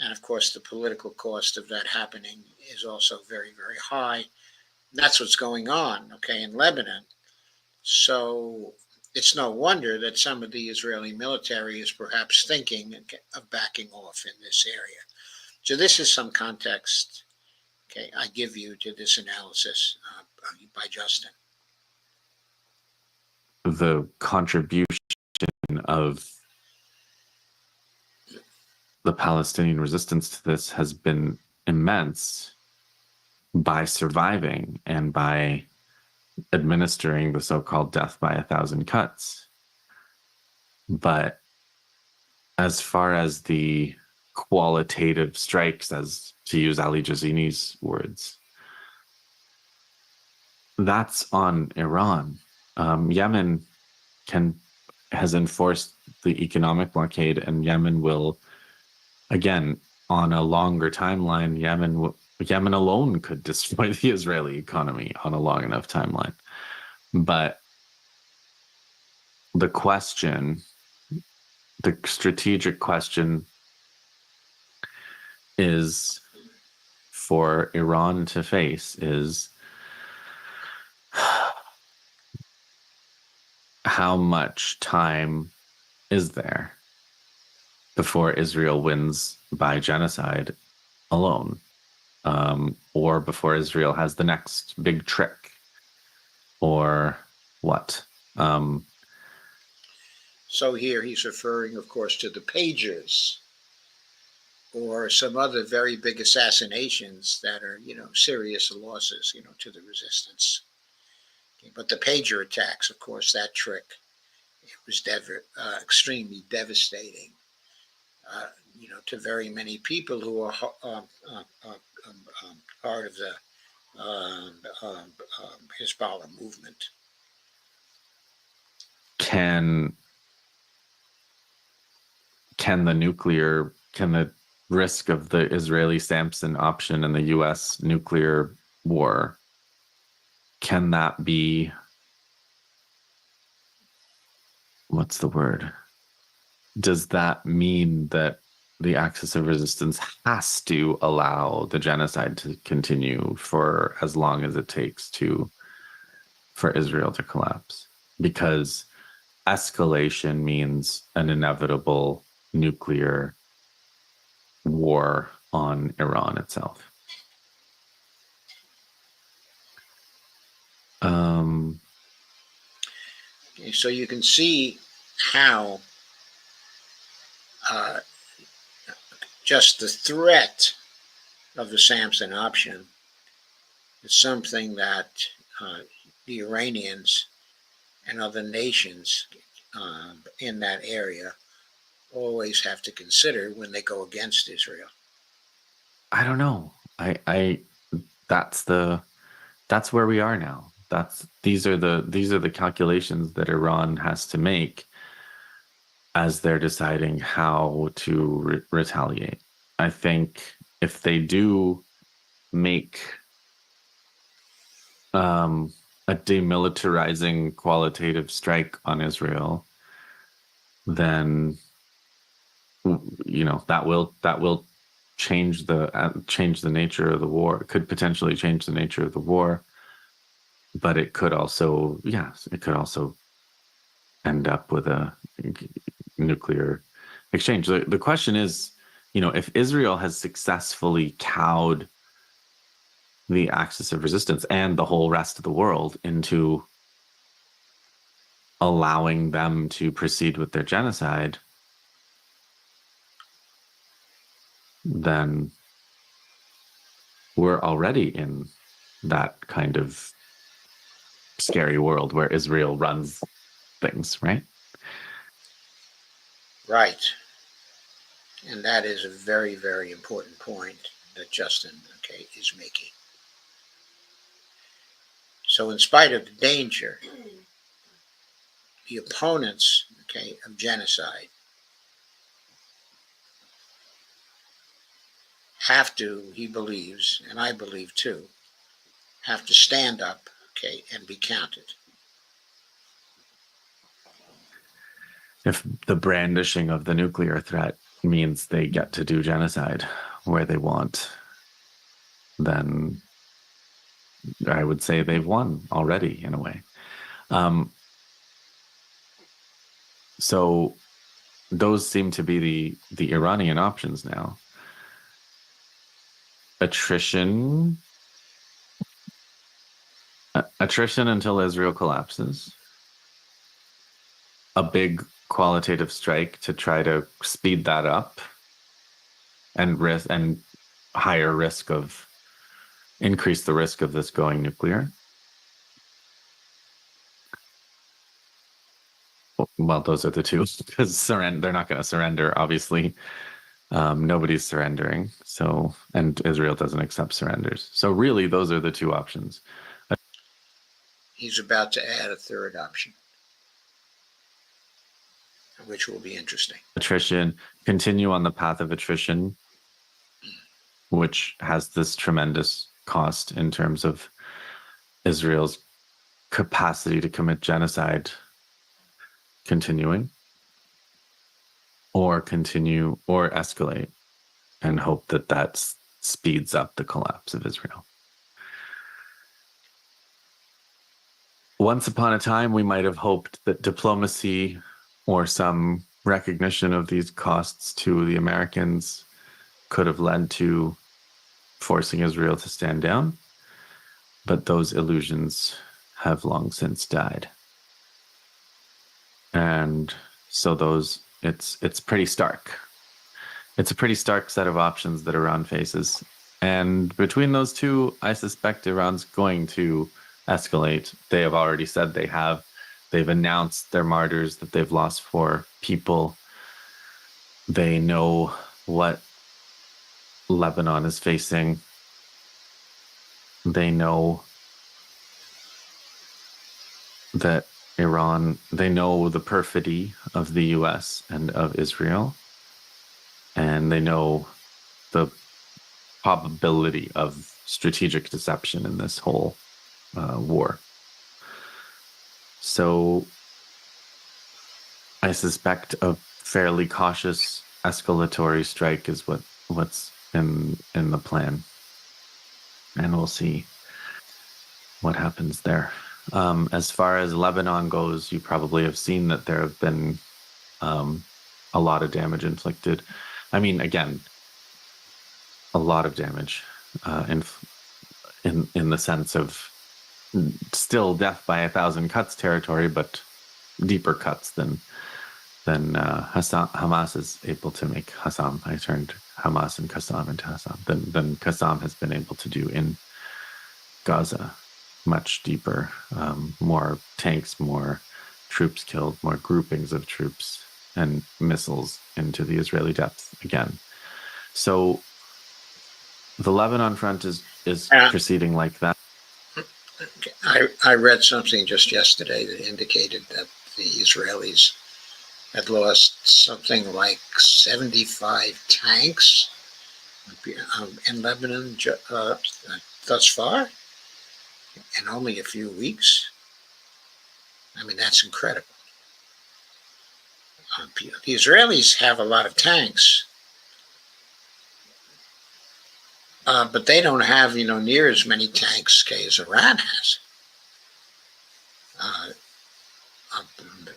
And of course, the political cost of that happening is also very, very high. That's what's going on, okay, in Lebanon. So it's no wonder that some of the Israeli military is perhaps thinking of backing off in this area. So this is some context, okay, I give you to this analysis by Justin. The contribution of the Palestinian resistance to this has been immense by surviving and by administering the so-called death by 1,000 cuts. But as far as the qualitative strikes, as to use Ali Jazini's words, that's on Iran. Yemen has enforced the economic blockade, and Yemen will, again, on a longer timeline, Yemen alone could destroy the Israeli economy on a long enough timeline. But the strategic question is for Iran to face is how much time is there before Israel wins by genocide alone, or before Israel has the next big trick, or what? So here he's referring, of course, to the pagers or some other very big assassinations that are, serious losses, to the resistance. Okay, but the pager attacks, of course, that trick, it was extremely devastating, to very many people who are part of the Hezbollah movement. Can the risk of the Israeli Samson option and the US nuclear war, can that be, what's the word? Does that mean that the axis of resistance has to allow the genocide to continue for as long as it takes for Israel to collapse? Because escalation means an inevitable nuclear war on Iran itself. So you can see how just the threat of the Samson option is something that the Iranians and other nations in that area always have to consider when they go against Israel. I don't know. That's where we are now. These are the calculations that Iran has to make as they're deciding how to retaliate. I think if they do make a demilitarizing qualitative strike on Israel, then that will change the nature of the war. It could potentially change the nature of the war, but it could also end up with a nuclear exchange. The question is, if Israel has successfully cowed the axis of resistance and the whole rest of the world into allowing them to proceed with their genocide, then we're already in that kind of scary world where Israel runs things, right? Right. And that is a very, very important point that Justin, okay, is making. So in spite of the danger, the opponents, okay, of genocide have to, he believes, and I believe too, have to stand up, okay, and be counted. If the brandishing of the nuclear threat means they get to do genocide where they want, then I would say they've won already in a way. So those seem to be the Iranian options now. Attrition until Israel collapses. A big qualitative strike to try to speed that up, and increase the risk of this going nuclear. Well, those are the two, because they're not going to surrender, obviously. Nobody's surrendering. So, and Israel doesn't accept surrenders. So really, those are the two options. He's about to add a third option, which will be interesting. Attrition, continue on the path of attrition, which has this tremendous cost in terms of Israel's capacity to commit genocide continuing, or escalate and hope that speeds up the collapse of Israel. Once upon a time, we might have hoped that diplomacy or some recognition of these costs to the Americans could have led to forcing Israel to stand down, but those illusions have long since died. And so it's pretty stark. It's a pretty stark set of options that Iran faces. And between those two, I suspect Iran's going to escalate. They have already said they have. They've announced their martyrs, that they've lost 4 people. They know what Lebanon is facing. They know that they know the perfidy of the US and of Israel. And they know the probability of strategic deception in this whole war. So I suspect a fairly cautious escalatory strike is what's in the plan. And we'll see what happens there. As far as Lebanon goes, you probably have seen that there have been a lot of damage inflicted. I mean, again, a lot of damage in the sense of still death by 1,000 cuts territory, but deeper cuts than Hamas is able to make. I turned Hamas and Qassam into Hassam. Than Qassam has been able to do in Gaza. Much deeper, more tanks, more troops killed, more groupings of troops and missiles into the Israeli depths again. So the Lebanon front is proceeding like that. I read something just yesterday that indicated that the Israelis had lost something like 75 tanks in Lebanon thus far, in only a few weeks. I mean, that's incredible. The Israelis have a lot of tanks, but they don't have, near as many tanks as Iran has.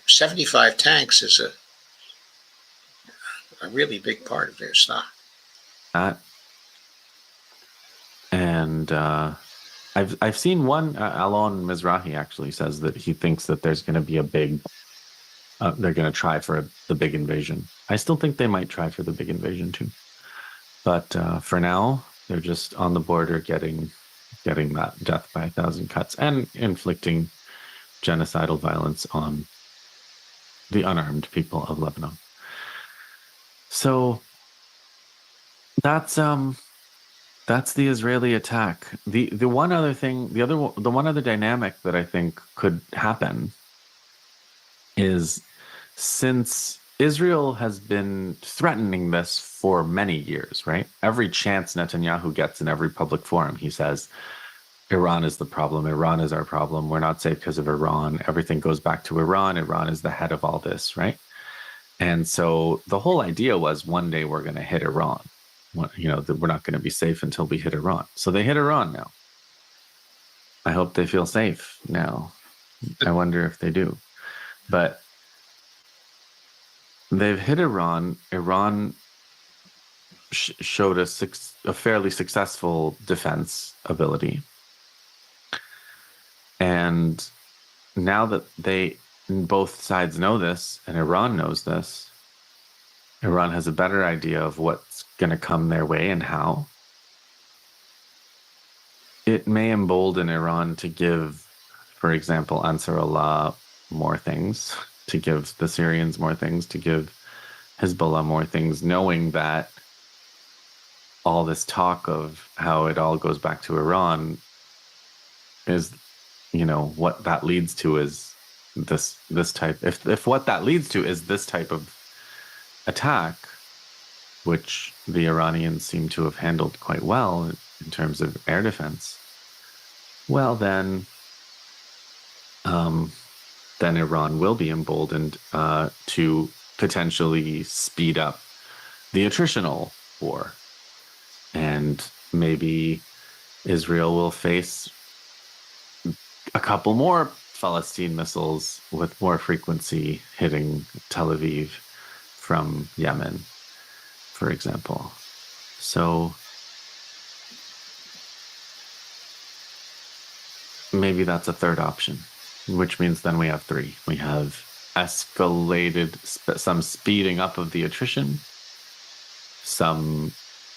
75 tanks is a really big part of their stock. And I've seen one. Alon Mizrahi actually says that he thinks that there's going to be a big. They're going to try for the big invasion. I still think they might try for the big invasion too, but for now they're just on the border, getting that death by 1,000 cuts and inflicting genocidal violence on the unarmed people of Lebanon. So that's the Israeli attack. The one other thing, the one other dynamic that I think could happen is, since Israel has been threatening this for many years, right? Every chance Netanyahu gets in every public forum, he says, Iran is the problem. Iran is our problem. We're not safe because of Iran. Everything goes back to Iran. Iran is the head of all this, right? And so the whole idea was, one day we're going to hit Iran. That we're not going to be safe until we hit Iran. So they hit Iran now. I hope they feel safe now. I wonder if they do. But they've hit Iran. Iran showed a fairly successful defense ability. And now that both sides know this, and Iran knows this, Iran has a better idea of what's going to come their way and how. It may embolden Iran to give, for example, Ansar Allah more things, to give the Syrians more things, to give Hezbollah more things, knowing that all this talk of how it all goes back to Iran is, what that leads to is this type. If what that leads to is this type of attack, which the Iranians seem to have handled quite well in terms of air defense, well, then Iran will be emboldened to potentially speed up the attritional war. And maybe Israel will face a couple more Palestine missiles with more frequency hitting Tel Aviv from Yemen, for example. So maybe that's a third option, which means then we have three. We have escalated, some speeding up of the attrition, some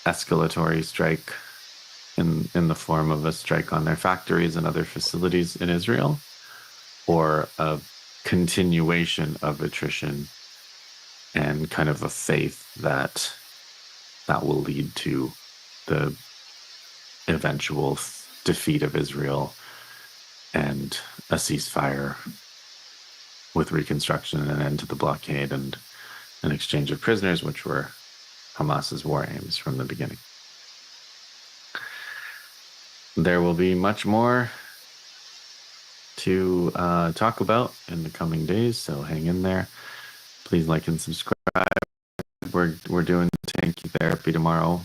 escalatory strike in the form of a strike on their factories and other facilities in Israel, or a continuation of attrition and kind of a faith that will lead to the eventual defeat of Israel and a ceasefire with reconstruction and an end to the blockade and an exchange of prisoners, which were Hamas's war aims from the beginning. There will be much more to talk about in the coming days, so hang in there. Please like and subscribe. We're doing tanky therapy tomorrow.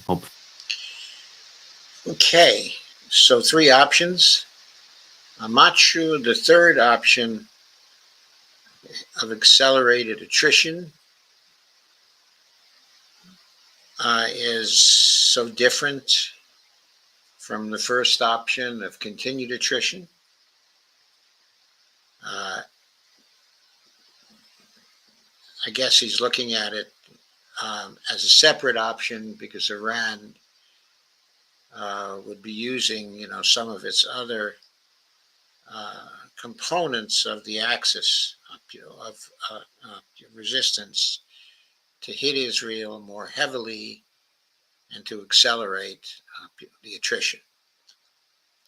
Okay, so three options. I'm not sure the third option of accelerated attrition is so different from the first option of continued attrition. I guess he's looking at it as a separate option because Iran would be using, some of its other components of the axis of resistance to hit Israel more heavily and to accelerate the attrition.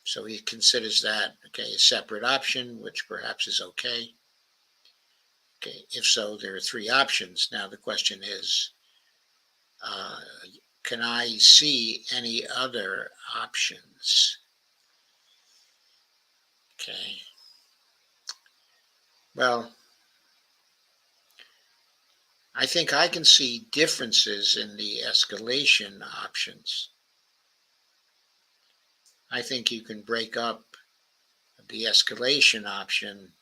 So he considers that, a separate option, which perhaps is okay. Okay, if so, there are three options. Now the question is, can I see any other options? Okay. Well, I think I can see differences in the escalation options. I think you can break up the escalation option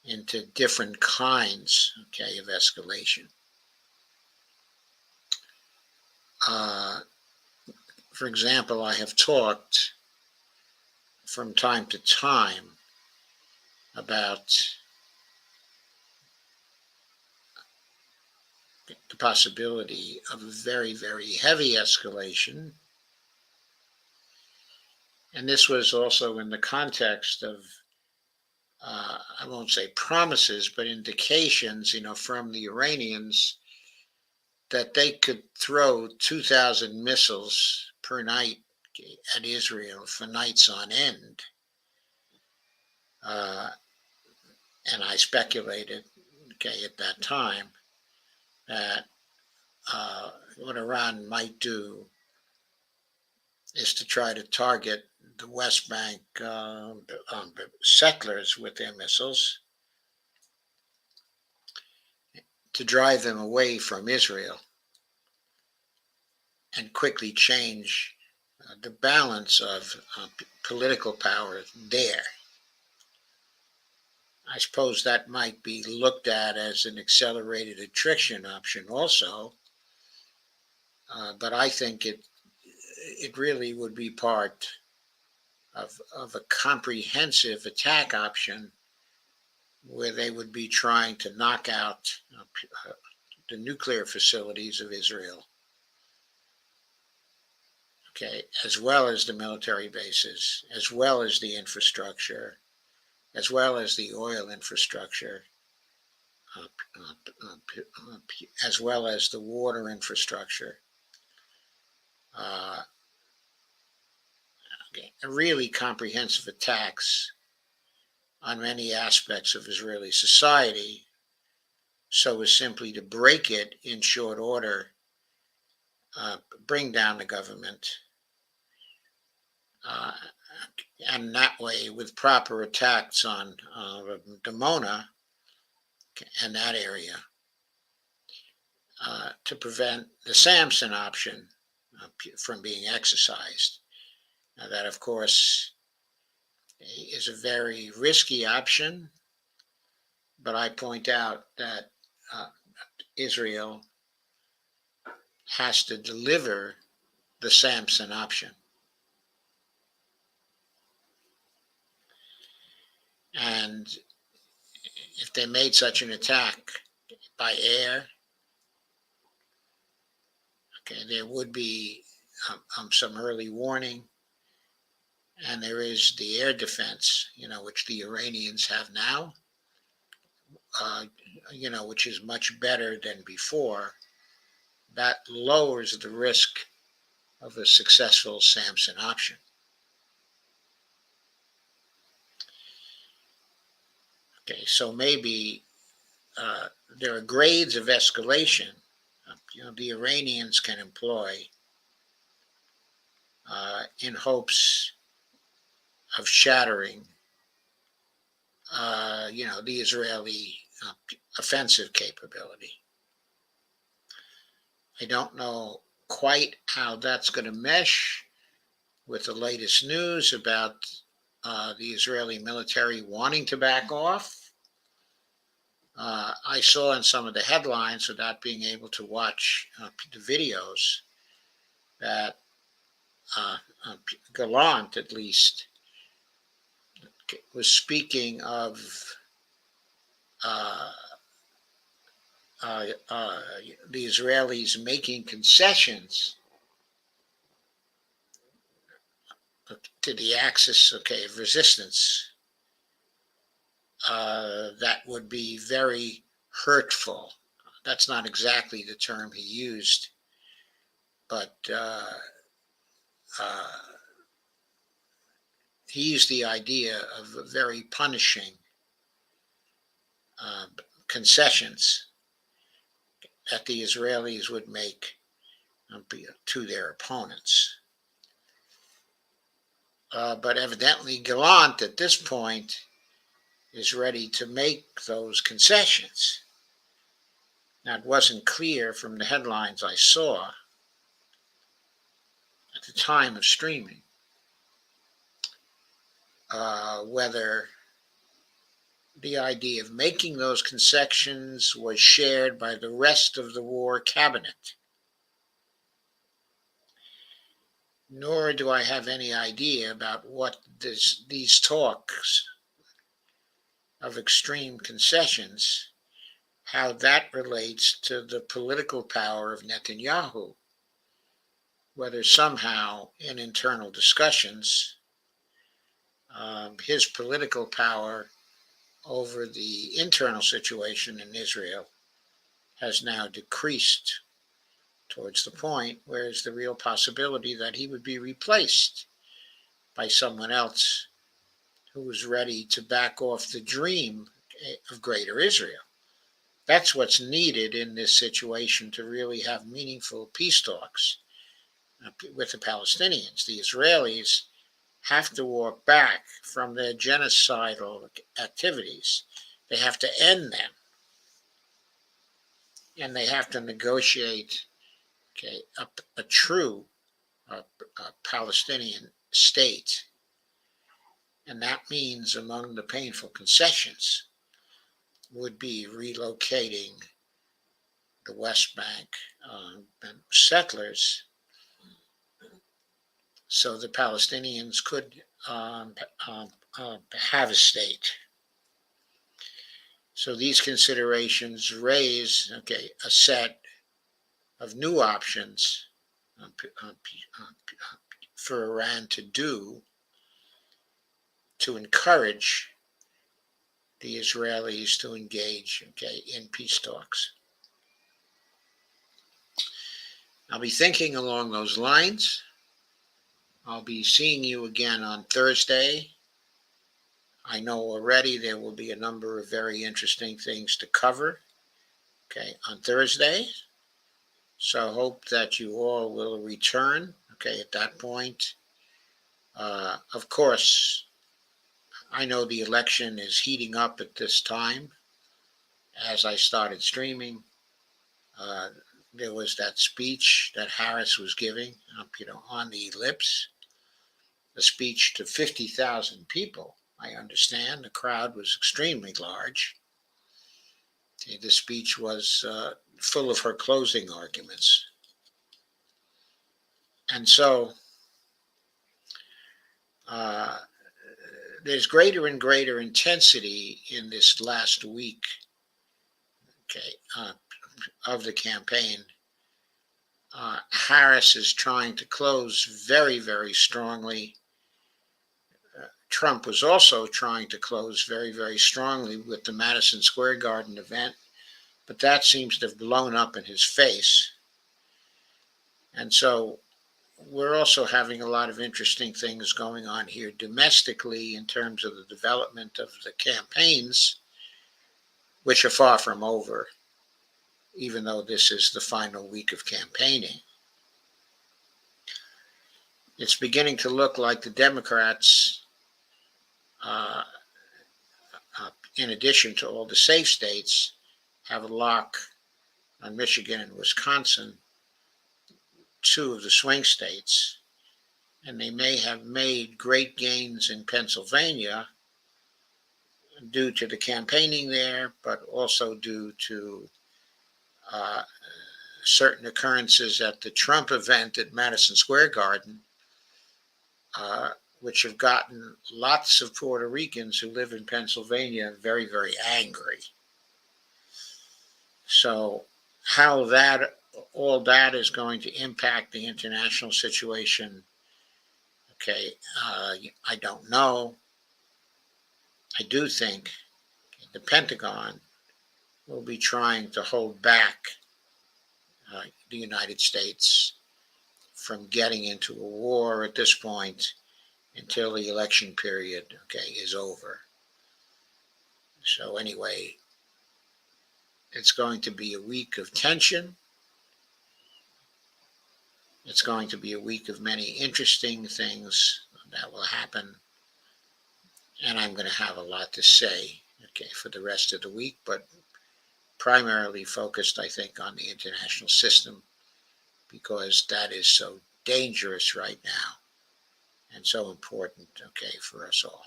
into different kinds, of escalation. For example, I have talked from time to time about the possibility of a very, very heavy escalation. And this was also in the context of I won't say promises, but indications, from the Iranians that they could throw 2,000 missiles per night at Israel for nights on end. And I speculated, at that time, that what Iran might do is to try to target the West Bank settlers with their missiles to drive them away from Israel and quickly change the balance of political power there. I suppose that might be looked at as an accelerated attrition option also, but I think it really would be part of a comprehensive attack option where they would be trying to knock out the nuclear facilities of Israel, as well as the military bases, as well as the infrastructure, as well as the oil infrastructure, as well as the water infrastructure. Really comprehensive attacks on many aspects of Israeli society, so as simply to break it in short order, bring down the government, and that way, with proper attacks on Dimona and that area, to prevent the Samson option from being exercised. Now, that, of course, is a very risky option, but I point out that Israel has to deliver the Samson option. And if they made such an attack by air, there would be some early warning. And there is the air defense, which the Iranians have now, which is much better than before. That lowers the risk of a successful Samson option. So maybe there are grades of escalation the Iranians can employ in hopes of shattering the Israeli offensive capability. I don't know quite how that's going to mesh with the latest news about the Israeli military wanting to back off. I saw in some of the headlines, without being able to watch the videos, that Gallant, at least, was speaking of the Israelis making concessions to the axis, of resistance, that would be very hurtful. That's not exactly the term he used, but he used the idea of very punishing concessions that the Israelis would make to their opponents. But evidently, Gallant at this point is ready to make those concessions. Now, it wasn't clear from the headlines I saw at the time of streaming whether the idea of making those concessions was shared by the rest of the war cabinet. Nor do I have any idea about what these talks of extreme concessions, how that relates to the political power of Netanyahu, whether somehow in internal discussions his political power over the internal situation in Israel has now decreased towards the point where there's the real possibility that he would be replaced by someone else who was ready to back off the dream of greater Israel. That's what's needed in this situation to really have meaningful peace talks with the Palestinians. The Israelis have to walk back from their genocidal activities. They have to end them. And they have to negotiate a true Palestinian state. And that means among the painful concessions would be relocating the West Bank and settlers so the Palestinians could have a state. So these considerations raise a set of new options for Iran to do to encourage the Israelis to engage in peace talks. I'll be thinking along those lines. I'll be seeing you again on Thursday. I know already there will be a number of very interesting things to cover on Thursday. So I hope that you all will return at that point. Of course, I know the election is heating up at this time. As I started streaming, there was that speech that Harris was giving, on the ellipse, a speech to 50,000 people. I understand the crowd was extremely large. The speech was full of her closing arguments. And so there's greater and greater intensity in this last week of the campaign. Harris is trying to close very, very strongly. Trump was also trying to close very, very strongly with the Madison Square Garden event, but that seems to have blown up in his face. And so we're also having a lot of interesting things going on here domestically in terms of the development of the campaigns, which are far from over, even though this is the final week of campaigning. It's beginning to look like the Democrats, in addition to all the safe states, have a lock on Michigan and Wisconsin, two of the swing states, and they may have made great gains in Pennsylvania due to the campaigning there, but also due to certain occurrences at the Trump event at Madison Square Garden, which have gotten lots of Puerto Ricans who live in Pennsylvania very, very angry. So how all that is going to impact the international situation, I don't know. I do think the Pentagon will be trying to hold back the United States from getting into a war at this point until the election period is over. So anyway, it's going to be a week of tension. It's going to be a week of many interesting things that will happen. And I'm going to have a lot to say, for the rest of the week, but primarily focused, I think, on the international system, because that is so dangerous right now and so important, for us all.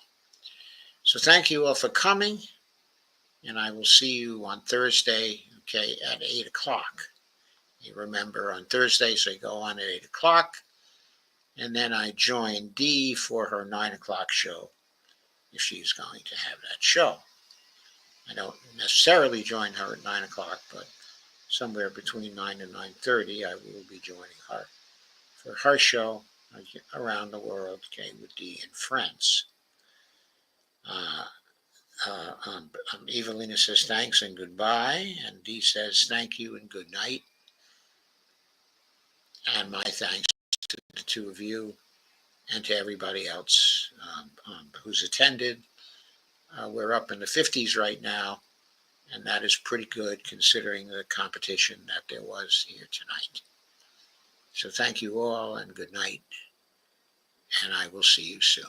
So thank you all for coming, and I will see you on Thursday, at 8 o'clock. You remember, on Thursdays I go on at 8 o'clock, and then I join Dee for her 9 o'clock show, if she's going to have that show. I don't necessarily join her at 9 o'clock, but somewhere between 9 and 9:30, I will be joining her for her show Around the World, with Dee and Friends. Evelina says thanks and goodbye, and Dee says thank you and good night. And my thanks to the two of you and to everybody else who's attended. We're up in the 50s right now, and that is pretty good considering the competition that there was here tonight. So thank you all and good night, and I will see you soon.